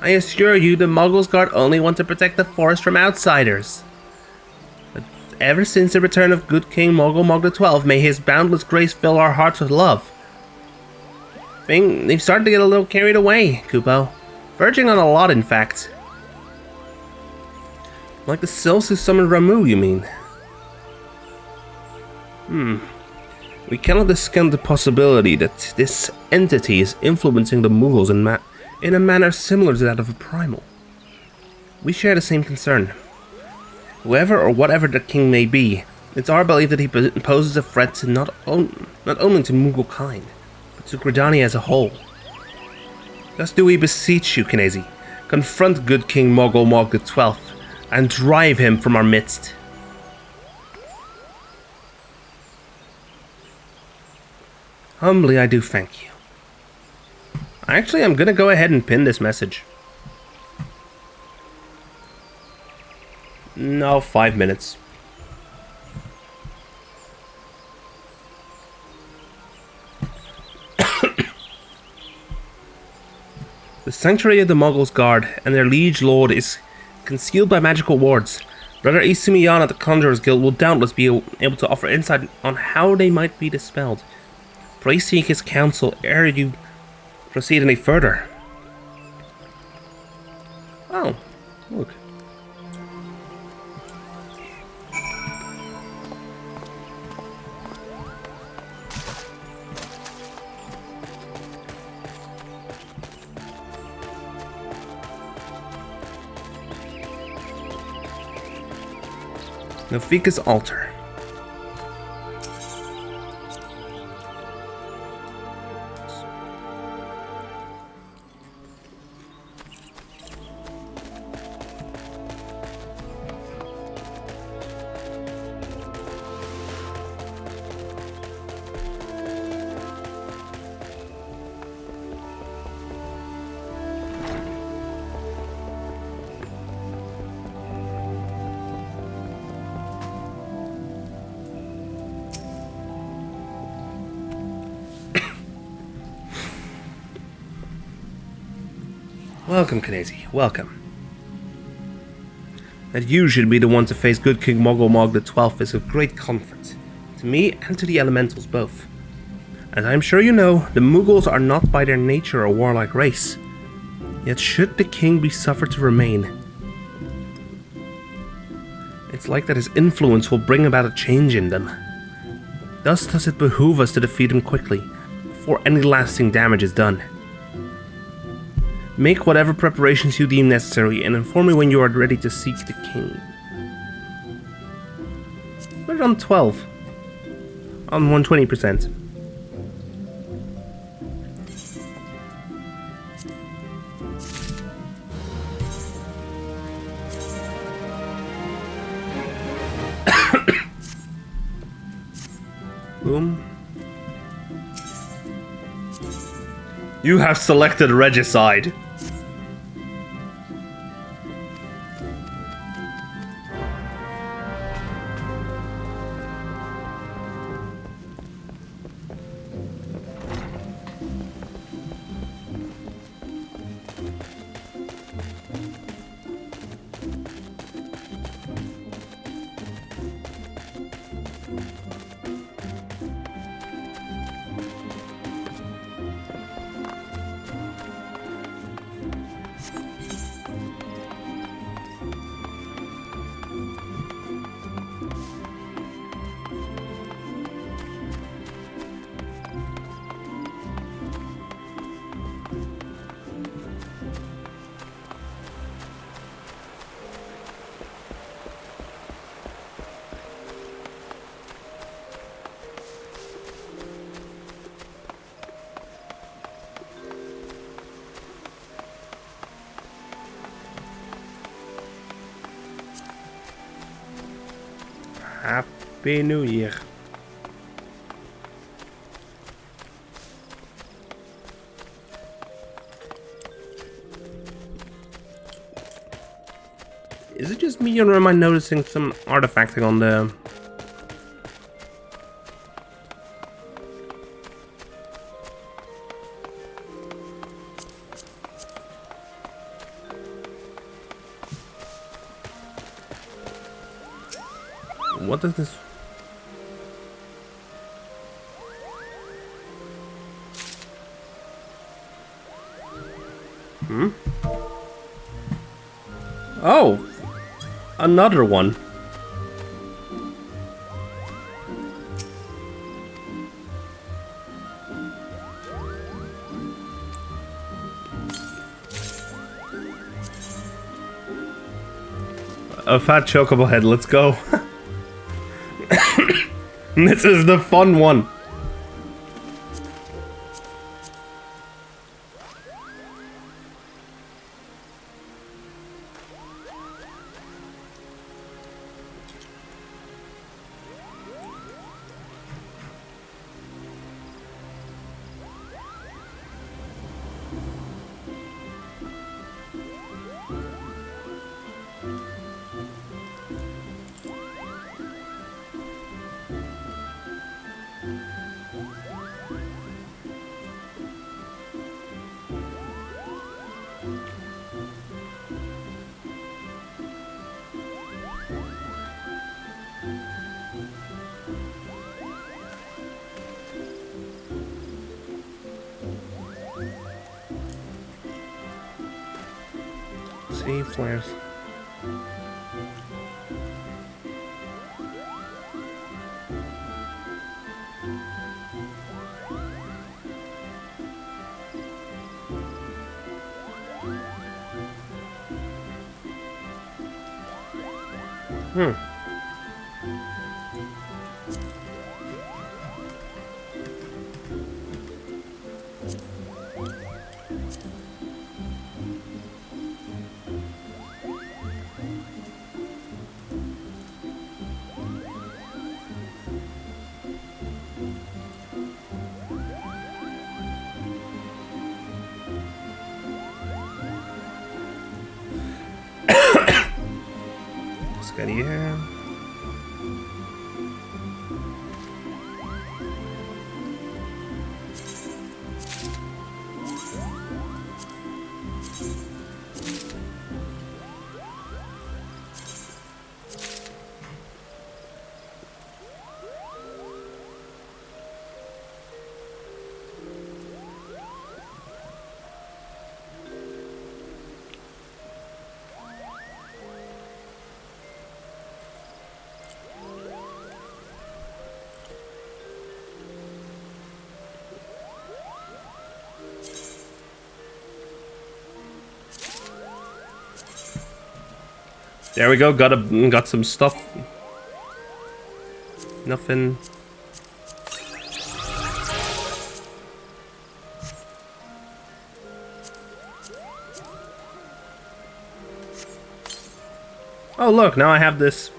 I assure you, the Moggles Guard only want to protect the forest from outsiders. But ever since the return of good King Moggle Mog XII, may his boundless grace fill our hearts with love. They've started to get a little carried away, Kupo. Verging on a lot, in fact. Like the Sylphs who summoned Ramu, you mean? We cannot discount the possibility that this entity is influencing the Muggles in a manner similar to that of a primal. We share the same concern. Whoever or whatever the king may be, it's our belief that he poses a threat to not only to Moogle kind, but to Gridania as a whole. Thus do we beseech you, Kinesi, confront good King Moggle Mog XII, and drive him from our midst. Humbly, I do thank you. Actually, I'm gonna go ahead and pin this message. No, 5 minutes. The sanctuary of the Moggles Guard and their liege lord is concealed by magical wards. Brother Isumiyan at the Conjurers Guild will doubtless be able to offer insight on how they might be dispelled. Pray seek his counsel ere you proceed any further. Oh, look. Nofika's altar. Welcome, Kinesi. Welcome. That you should be the one to face good King Moggle Mog XII is of great comfort, to me and to the elementals both. As I am sure you know, the Muggles are not by their nature a warlike race. Yet should the king be suffered to remain, it's like that his influence will bring about a change in them. Thus does it behoove us to defeat him quickly, before any lasting damage is done. Make whatever preparations you deem necessary and inform me when you are ready to seek the king. Put it on 12. On 120%. Boom. You have selected Regicide. Happy New Year. Is it just me, or am I noticing some artifacting on the... What is this? Hmm? Oh! Another one. A fat chocobo head, let's go. This is the fun one. See, flares. Yeah. There we go, got some stuff. Nothing. Oh look, now I have this.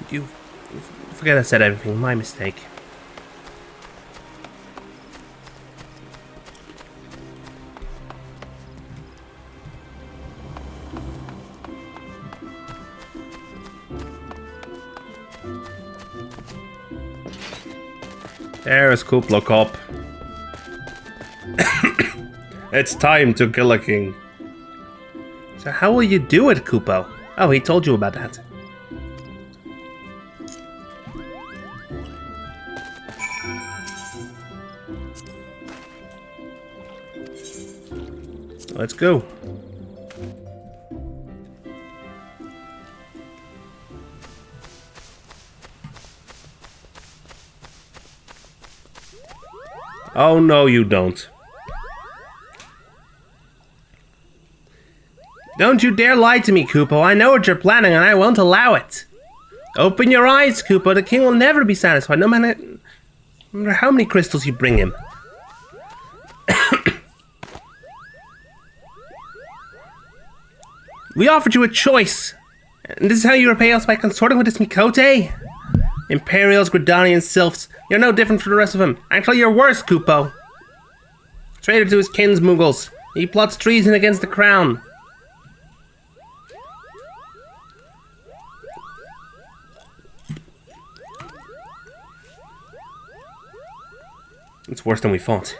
You forget I said everything, my mistake. There's Kuplo Cop. It's time to kill a king. So how will you do it, Kupo? Oh, he told you about that. Let's go. Oh, no, you don't. Don't you dare lie to me, Koopo. I know what you're planning, and I won't allow it. Open your eyes, Koopo. The king will never be satisfied, no matter how many crystals you bring him. We offered you a choice. And this is how you repay us by consorting with this Mikote? Imperials, Gridanians, Sylphs. You're no different from the rest of them. Actually, you're worse, Koopo. Traitor to his kin's Muggles. He plots treason against the crown. It's worse than we thought.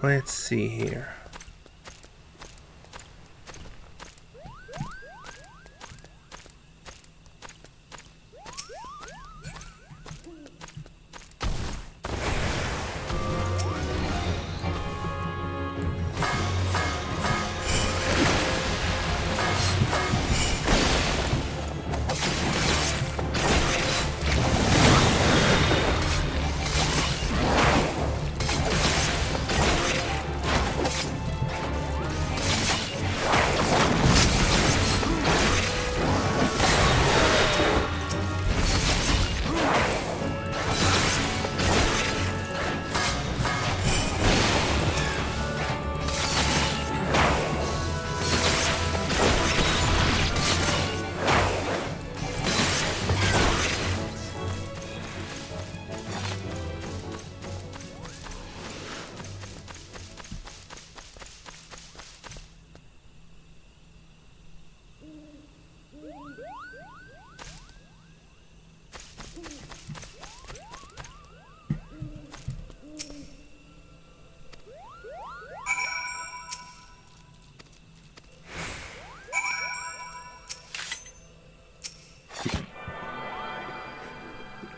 Let's see here.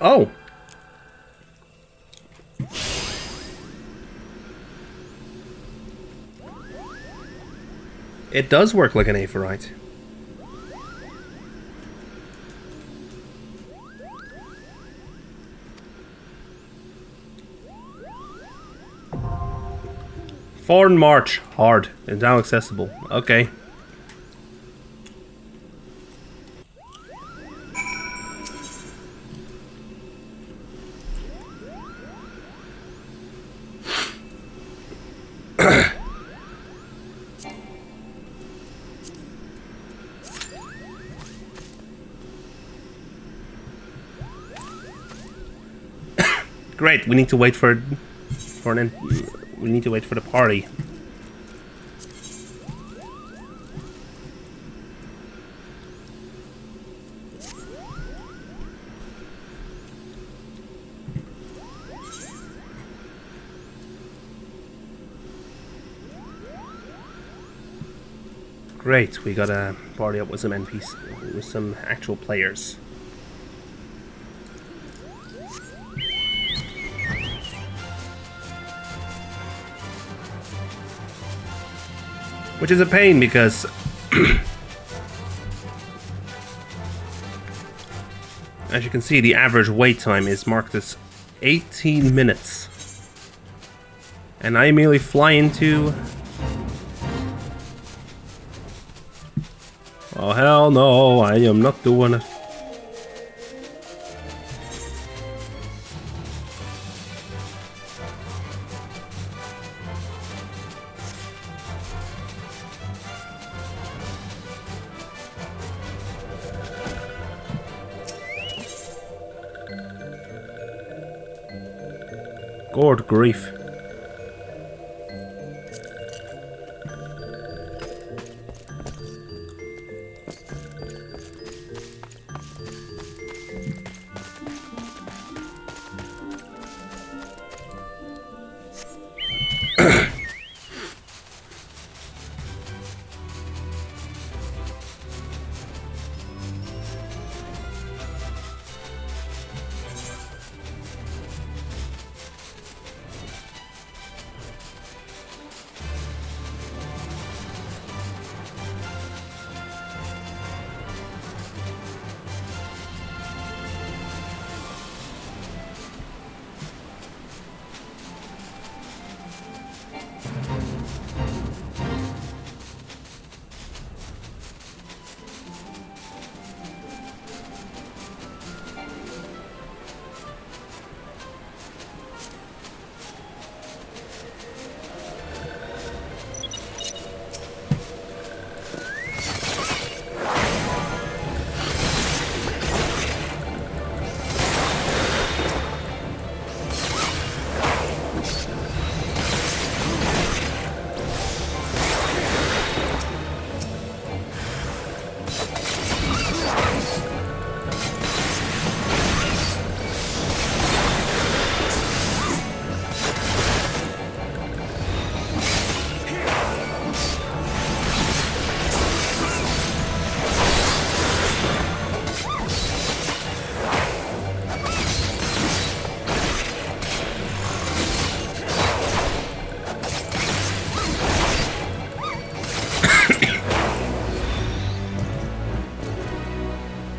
Oh! It does work like an aetheryte. Foreign March. Hard. It's now accessible. Okay. Great. We need to wait for we need to wait for the party. Great, we got a party up with some NPCs, with some actual players. Which is a pain because as you can see, the average wait time is marked as 18 minutes. And I immediately fly into... Oh hell no, I am not doing it. Good grief.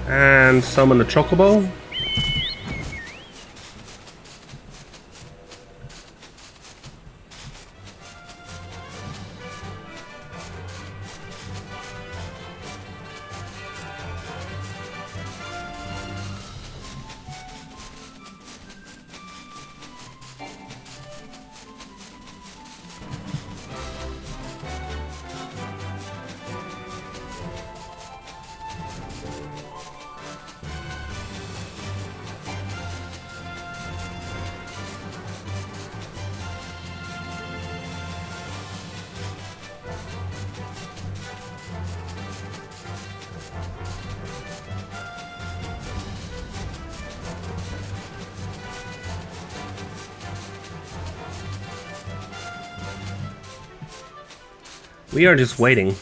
And summon a chocobo. We are just waiting.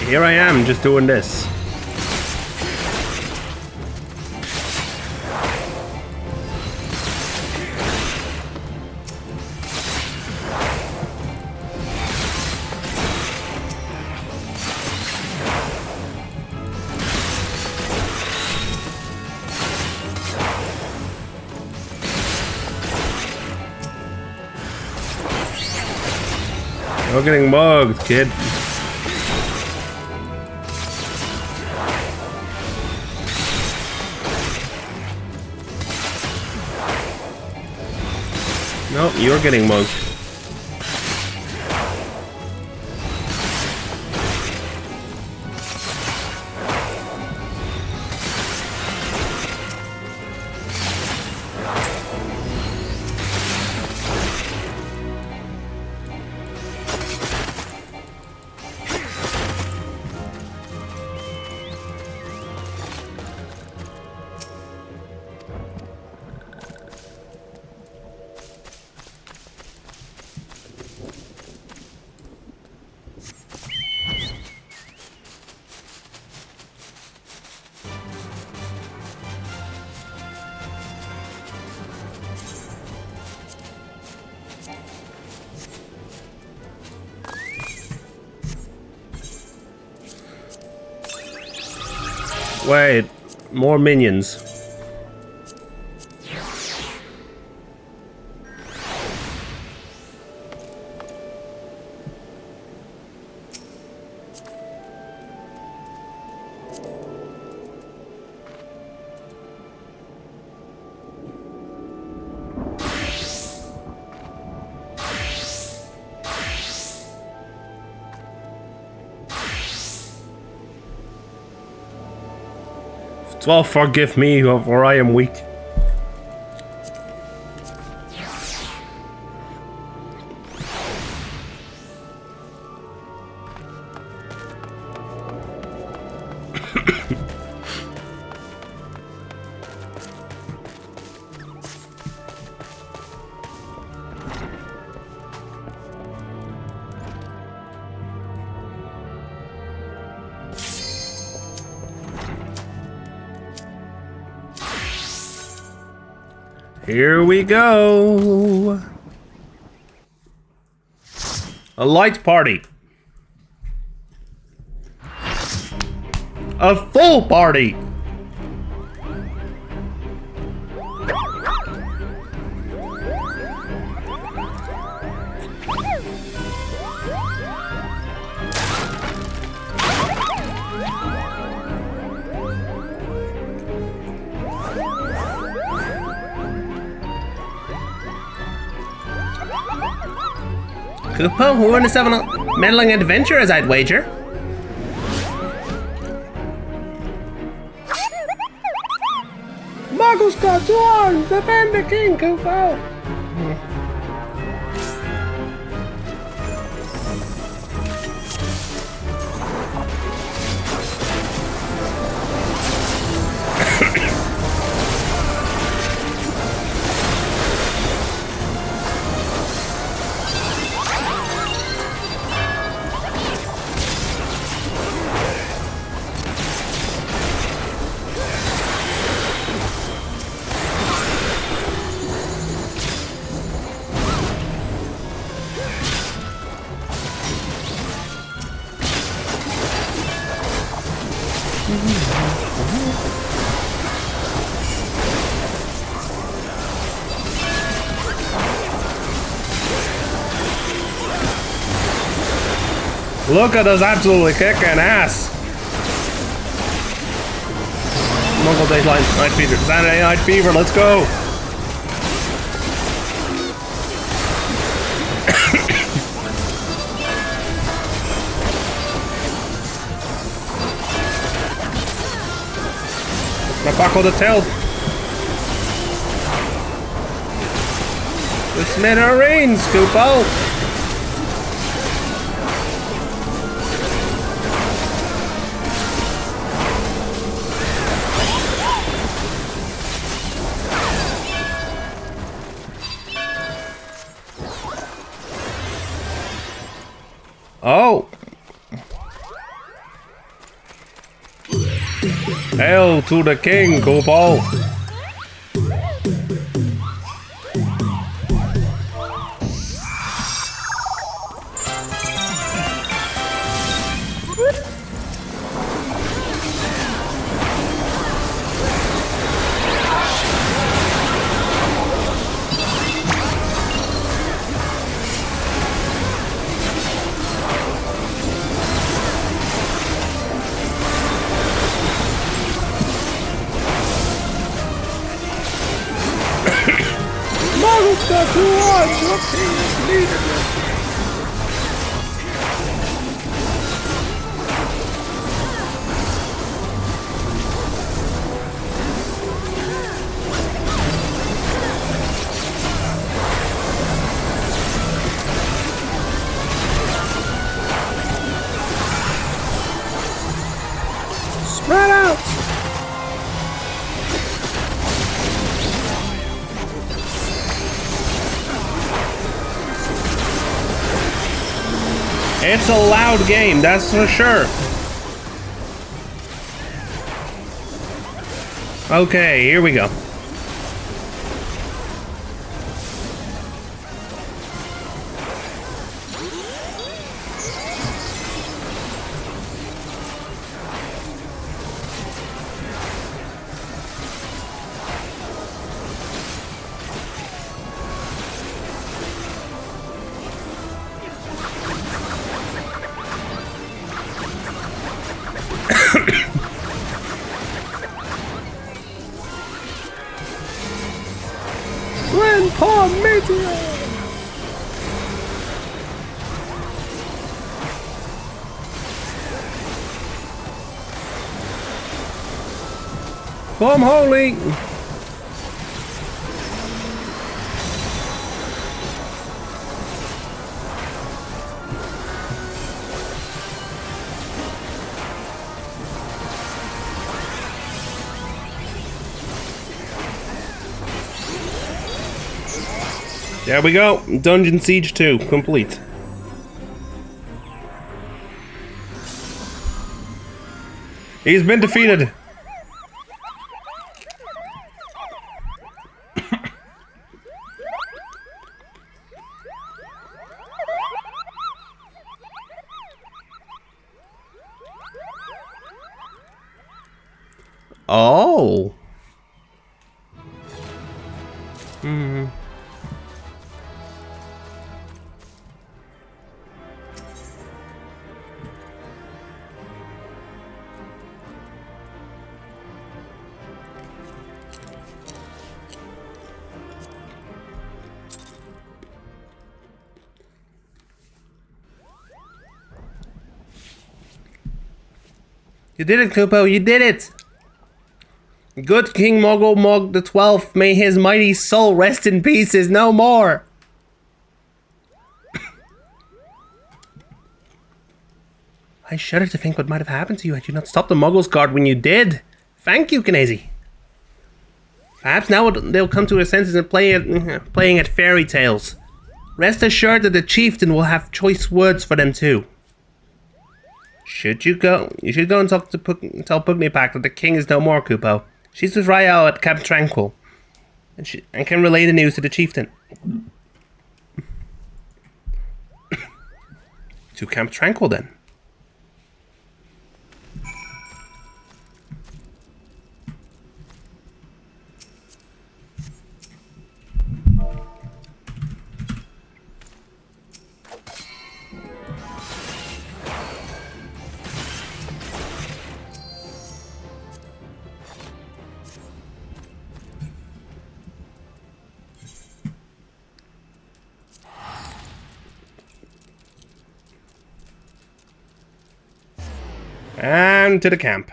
Here I am, just doing this. You're getting mugged, kid. No, you're getting mugged. Wait, more minions. Well, forgive me, for I am weak. Here we go. A light party. A full party. Koopa, who won the 7 meddling adventurers, I'd wager. Muggle's got swords! Defend the king, Koopa! Look at us absolutely kicking ass. Mongol Daylight Night Fever. Saturday Night Fever, let's go. My buckle the tail. The smithereens, Koopo. Oh. Hail to the king, Kupo! Spread out! It's a loud game, that's for sure. Okay, here we go. Grandpa Meteor! Come holy! There we go. Dungeon Siege 2 complete. He's been defeated. Oh. Hmm. You did it, Kupo, you did it! Good King Mogul Mog the 12th, may his mighty soul rest in peace, is no more! I shudder to think what might have happened to you had you not stopped the Muggles Guard when you did. Thank you, Knazy. Perhaps now they'll come to their senses and playing at fairy tales. Rest assured that the chieftain will have choice words for them too. You should go and tell Pugnipak that the king is no more, Kupo. She's with Rael at Camp Tranquil, and can relay the news to the chieftain. To Camp Tranquil, then. And to the camp.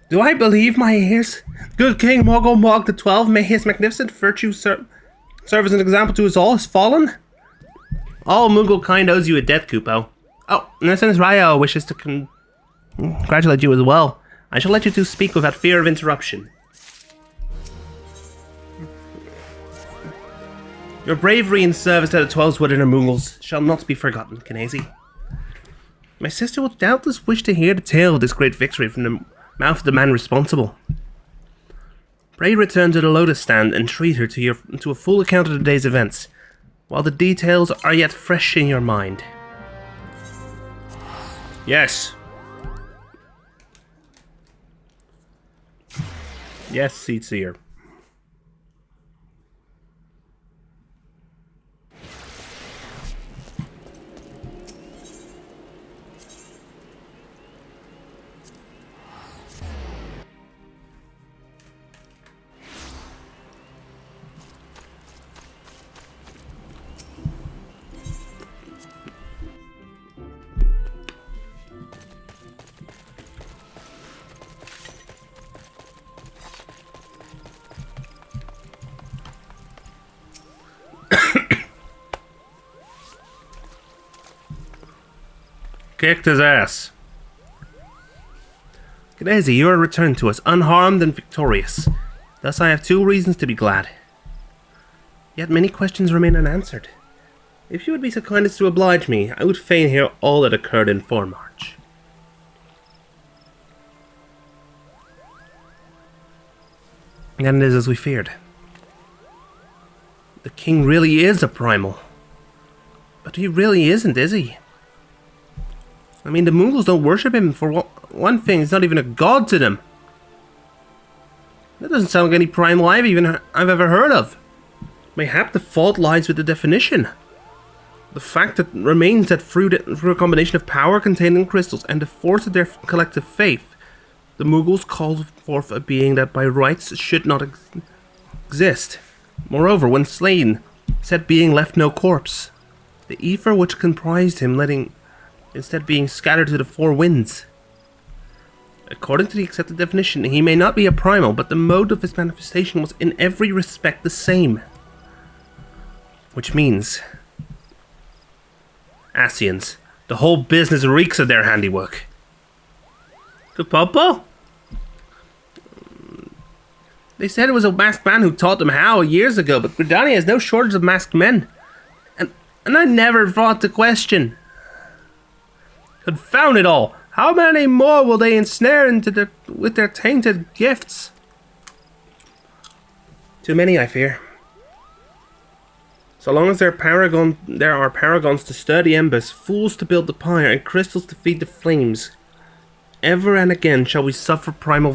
Do I believe my ears? Good King Mogul Mog the 12th, may his magnificent virtue serve serve as an example to us all, has fallen? All Moogle kind owes you a debt, Kupo. Oh, and since Ryo wishes to congratulate you as well, I shall let you two speak without fear of interruption. Your bravery in service to the 12 Wood Inner Moogles shall not be forgotten, Kinesi. My sister will doubtless wish to hear the tale of this great victory from the mouth of the man responsible. Pray return to the Lotus Stand and treat her to a full account of the day's events, while the details are yet fresh in your mind. Yes. Yes, Seatseer. Kicked his ass. Kinesi, you are returned to us unharmed and victorious. Thus I have 2 reasons to be glad. Yet many questions remain unanswered. If you would be so kind as to oblige me, I would fain hear all that occurred in Foremarch. And it is as we feared. The king really is a primal. But he really isn't, is he? I mean, the Moogles don't worship him. For one thing, he's not even a god to them. That doesn't sound like any primal I've ever heard of. Mayhap the fault lies with the definition. The fact that remains that through a combination of power contained in crystals and the force of their collective faith, the Moogles called forth a being that by rights should not exist. Moreover, when slain, said being left no corpse. The ether which comprised him instead being scattered to the 4 winds. According to the accepted definition, he may not be a primal, but the mode of his manifestation was in every respect the same. Which means... Ascians. The whole business reeks of their handiwork. Kupopo? They said it was a masked man who taught them how years ago, but Gridania has no shortage of masked men. And I never thought to question. Confound it all! How many more will they ensnare with their tainted gifts? Too many, I fear. So long as there are paragons to stir the embers, fools to build the pyre, and crystals to feed the flames, ever and again shall we suffer primal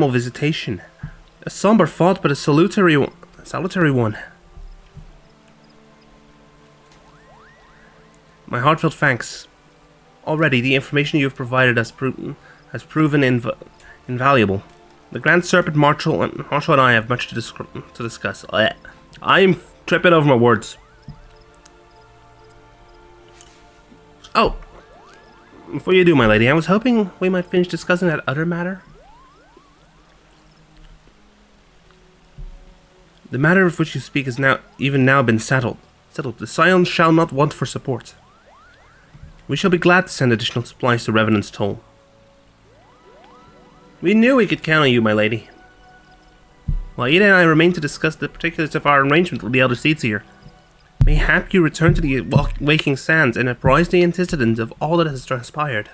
visitation. A somber thought, but a salutary one. My heartfelt thanks. Already, the information you have provided has proven invaluable. The Grand Serpent Marshal and I have much to discuss. I am tripping over my words. Oh, before you do, my lady, I was hoping we might finish discussing that other matter. The matter of which you speak has even now been settled. The Scions shall not want for support. We shall be glad to send additional supplies to Revenant's Toll. We knew we could count on you, my lady. While Ida and I remain to discuss the particulars of our arrangement with the Elder Seedseer, mayhap you return to the Waking Sands and apprise the antecedent of all that has transpired.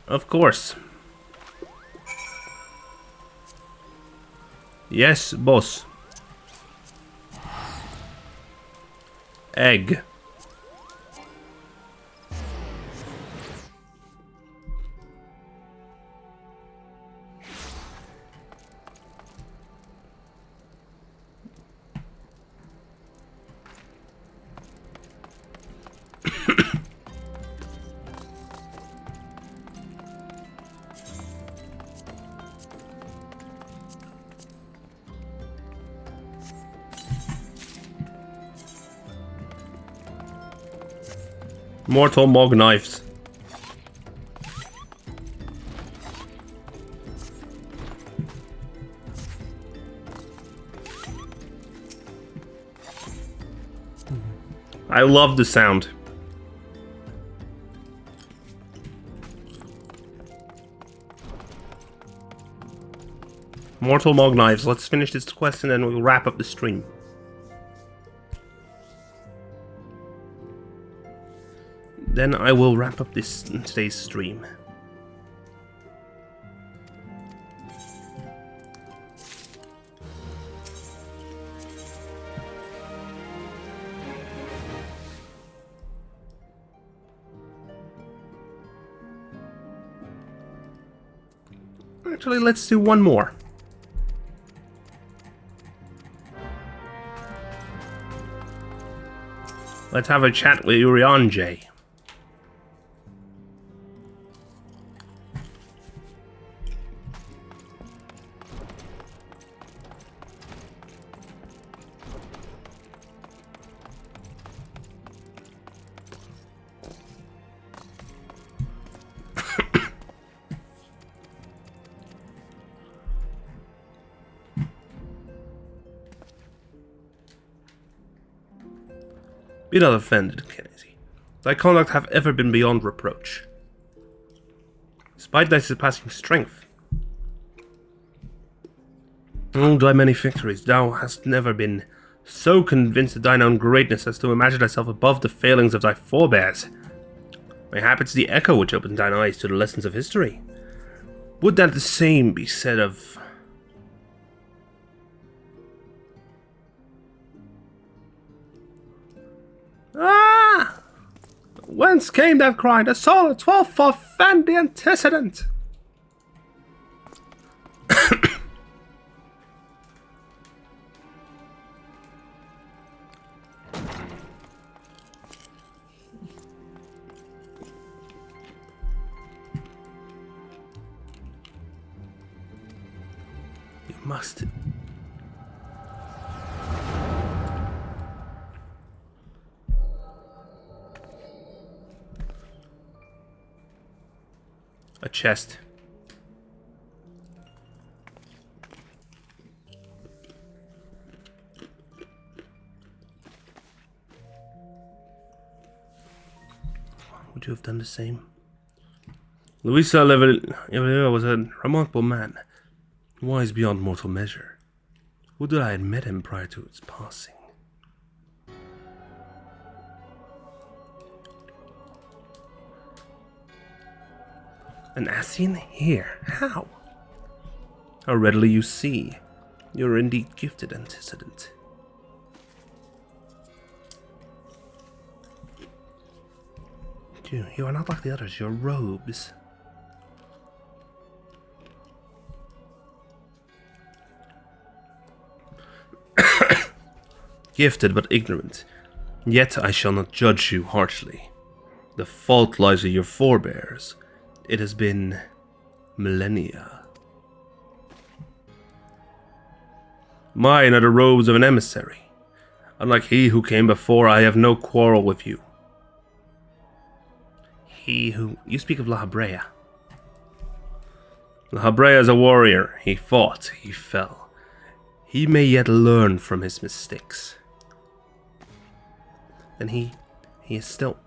Of course. Yes, boss. Egg. Mortal Mog knives. I love the sound. Mortal Mog Knives. Let's finish this quest and then we'll wrap up the stream. Then I will wrap up today's stream. Actually, let's do one more. Let's have a chat with Urianje. Be not offended, Kennedy. Thy conduct hath ever been beyond reproach. Despite thy surpassing strength, all thy many victories, thou hast never been so convinced of thine own greatness as to imagine thyself above the failings of thy forebears. Mayhap it's the echo which opens thine eyes to the lessons of history. Would that the same be said of... Ah! Whence came that cry? The soul of 12 forfend the antecedent! You must... A chest. Would you have done the same? Luisa Levelia was a remarkable man, wise beyond mortal measure. Would that I had met him prior to its passing. An Ascian here? How? How readily you see. You are indeed gifted, antecedent. You are not like the others, your robes. Gifted but ignorant. Yet I shall not judge you harshly. The fault lies with your forebears. It has been millennia. Mine are the robes of an emissary. Unlike he who came before, I have no quarrel with you. He who... You speak of La Habrea. La Habrea is a warrior. He fought, he fell. He may yet learn from his mistakes. And he is still...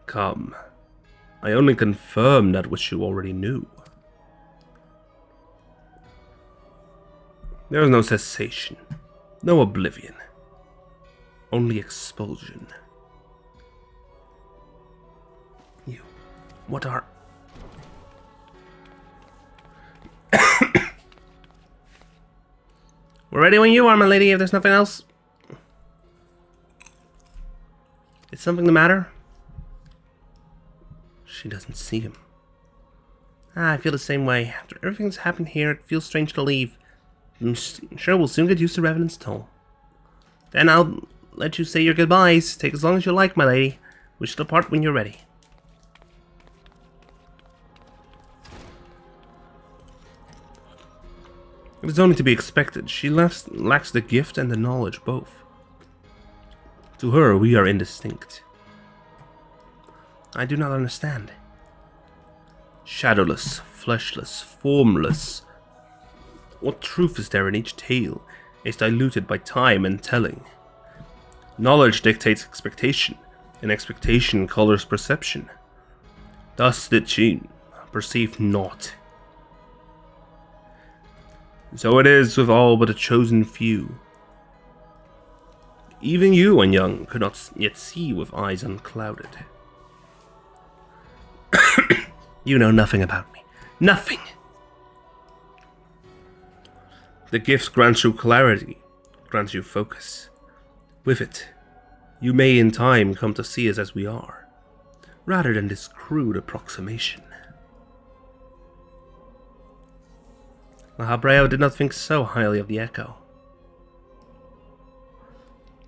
Come. I only confirm that which you already knew. There is no cessation, no oblivion, only expulsion. You, what are... We're ready when you are, my lady, if there's nothing else. Is something the matter? She doesn't see him. I feel the same way. After everything's happened here, it feels strange to leave. I'm sure we'll soon get used to Revenant's toll. Then I'll let you say your goodbyes. Take as long as you like, my lady. We shall depart when you're ready. It is only to be expected. She lacks the gift and the knowledge both. To her, we are indistinct. I do not understand. Shadowless, fleshless, formless. What truth is there in each tale is diluted by time and telling. Knowledge dictates expectation, and expectation colors perception. Thus did she perceive naught. So it is with all but a chosen few. Even you, when young, could not yet see with eyes unclouded. You know nothing about me. Nothing! The gift grants you clarity, grants you focus. With it, you may in time come to see us as we are, rather than this crude approximation. La Brea did not think so highly of the Echo.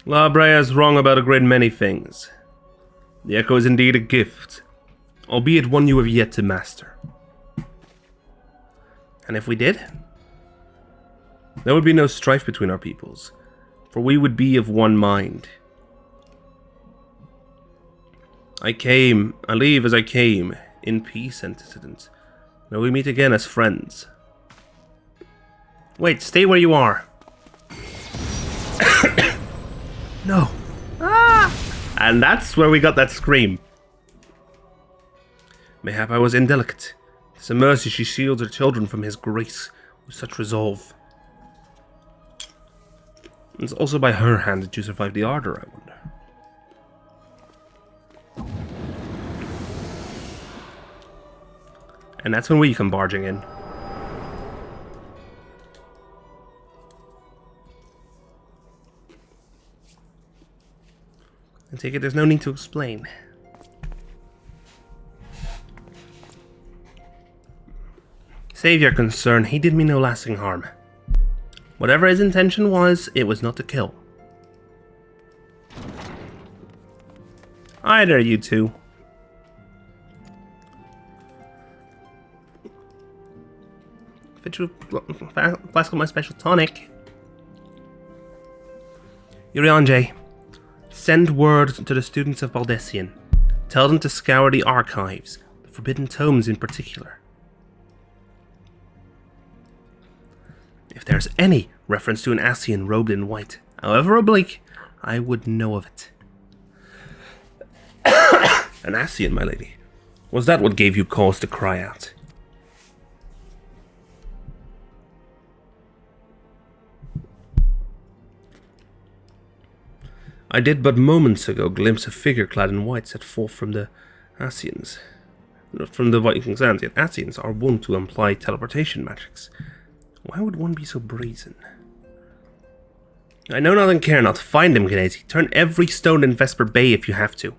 La Brea is wrong about a great many things. The Echo is indeed a gift, albeit one you have yet to master. And if we did, there would be no strife between our peoples, for we would be of one mind. I leave as I came, in peace, antecedent. May we meet again as friends. Wait, stay where you are. No. Ah! And that's where we got that scream. Mayhap I was indelicate. 'Tis a mercy she shields her children from his grace with such resolve. It's also by her hand that you survived the Ardor, I wonder. And that's when we come barging in. I take it there's no need to explain. Save your concern, he did me no lasting harm. Whatever his intention was, it was not to kill. Hi there, you two. Fit you a flask of my special tonic. Urianjay, send word to the students of Baldessian. Tell them to scour the archives, the forbidden tomes in particular. If there's any reference to an Ascian robed in white, however oblique, I would know of it. An Ascian, my lady. Was that what gave you cause to cry out? I did but moments ago glimpse a figure clad in white set forth from the Ascians. From the Vikings' lands, yet Ascians are wont to employ teleportation magics. Why would one be so brazen? I know not and care not. Find him, Gnazy. Turn every stone in Vesper Bay if you have to.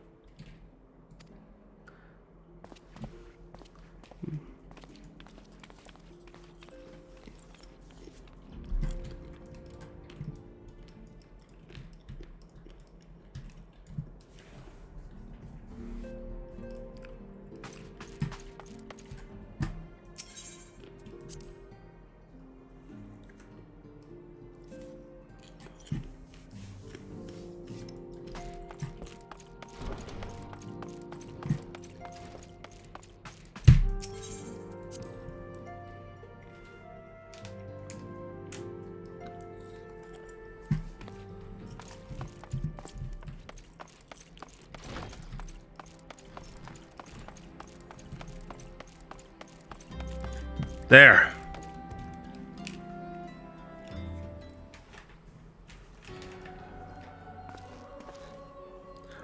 There.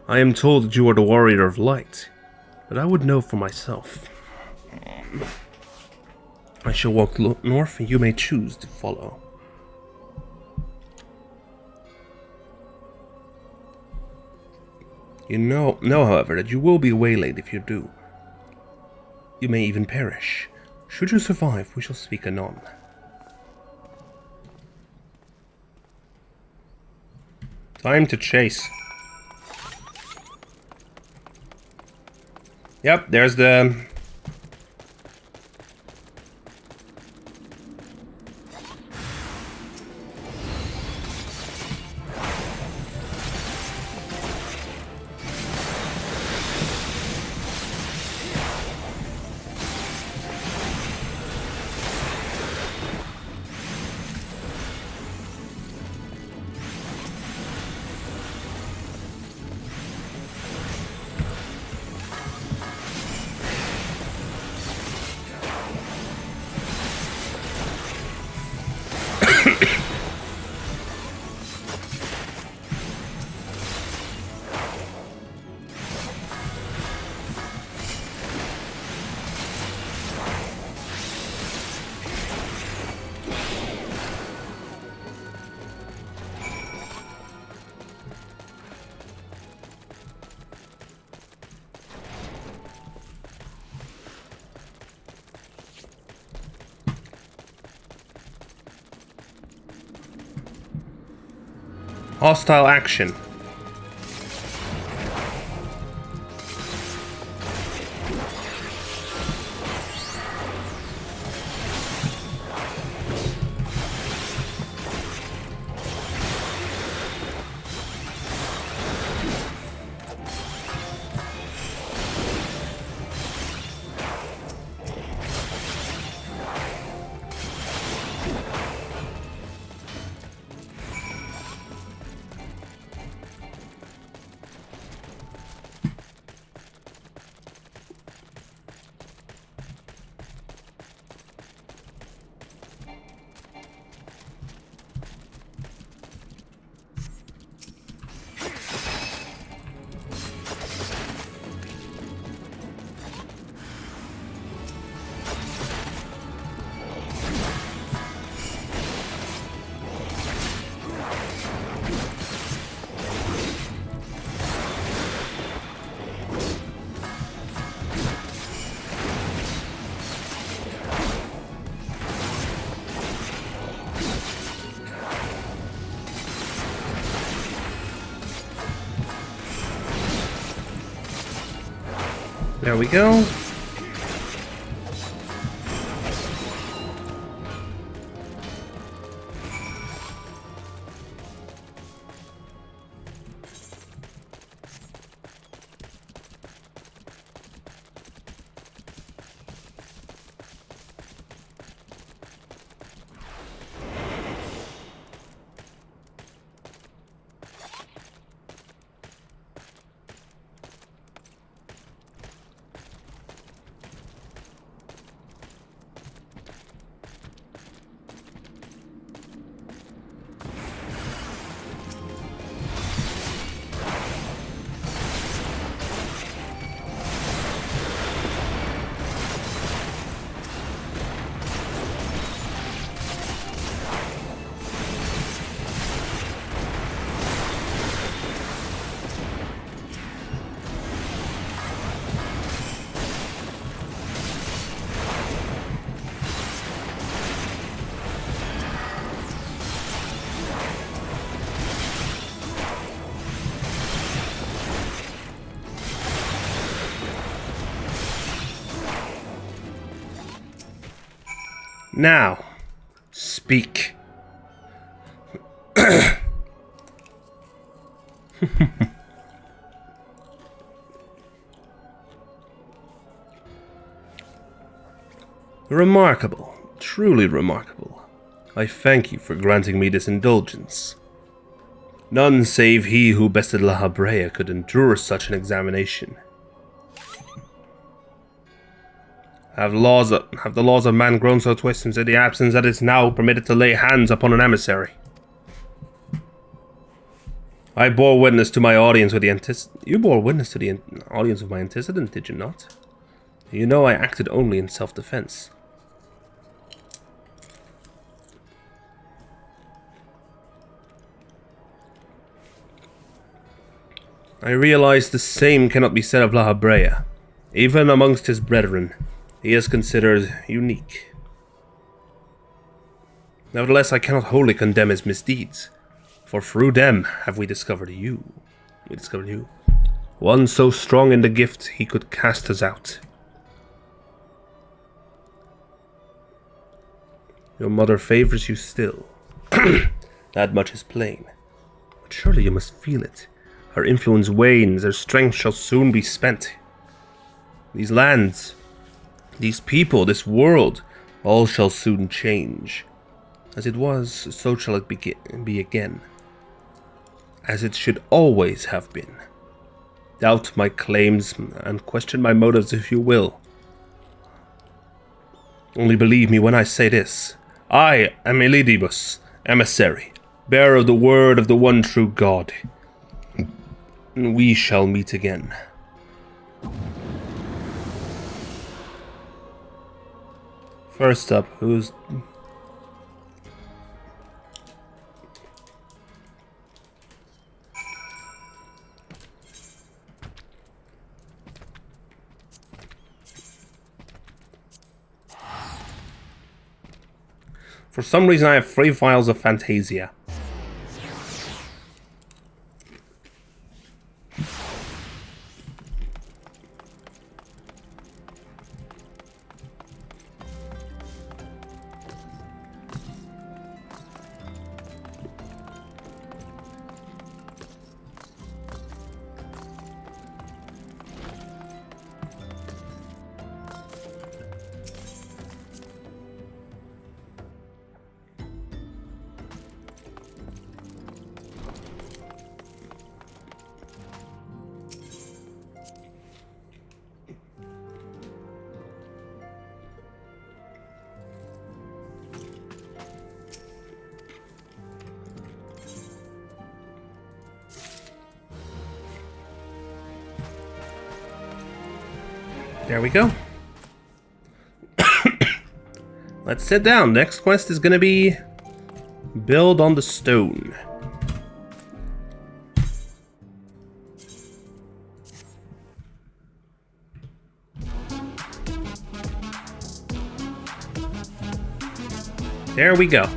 I am told that you are the warrior of light, but I would know for myself. I shall walk north and you may choose to follow. You know, however, that you will be waylaid if you do. You may even perish. Should you survive, we shall speak anon. Time to chase. Yep, there's the... Hostile action. There we go. Now, speak. Remarkable, truly remarkable. I thank you for granting me this indulgence. None save he who bested La Habrea could endure such an examination. Have the laws of man grown so twisted in the absence that it's now permitted to lay hands upon an emissary? I bore witness to my audience with the You bore witness to the audience of my antecedent, did you not? You know I acted only in self-defense. I realize the same cannot be said of La Habrea. Even amongst his brethren, he is considered unique. Nevertheless, I cannot wholly condemn his misdeeds, for through them have we discovered you. One so strong in the gift he could cast us out. Your mother favors you still. That much is plain. But surely you must feel it. Her influence wanes, her strength shall soon be spent. These lands, these people, this world, all shall soon change. As it was, so shall it be again. As it should always have been. Doubt my claims and question my motives if you will. Only believe me when I say this. I am Elidibus, emissary, bearer of the word of the one true God. We shall meet again. First up, who's... For some reason I have 3 files of Fantasia. There we go. Let's sit down. Next quest is gonna be build on the stone. There we go.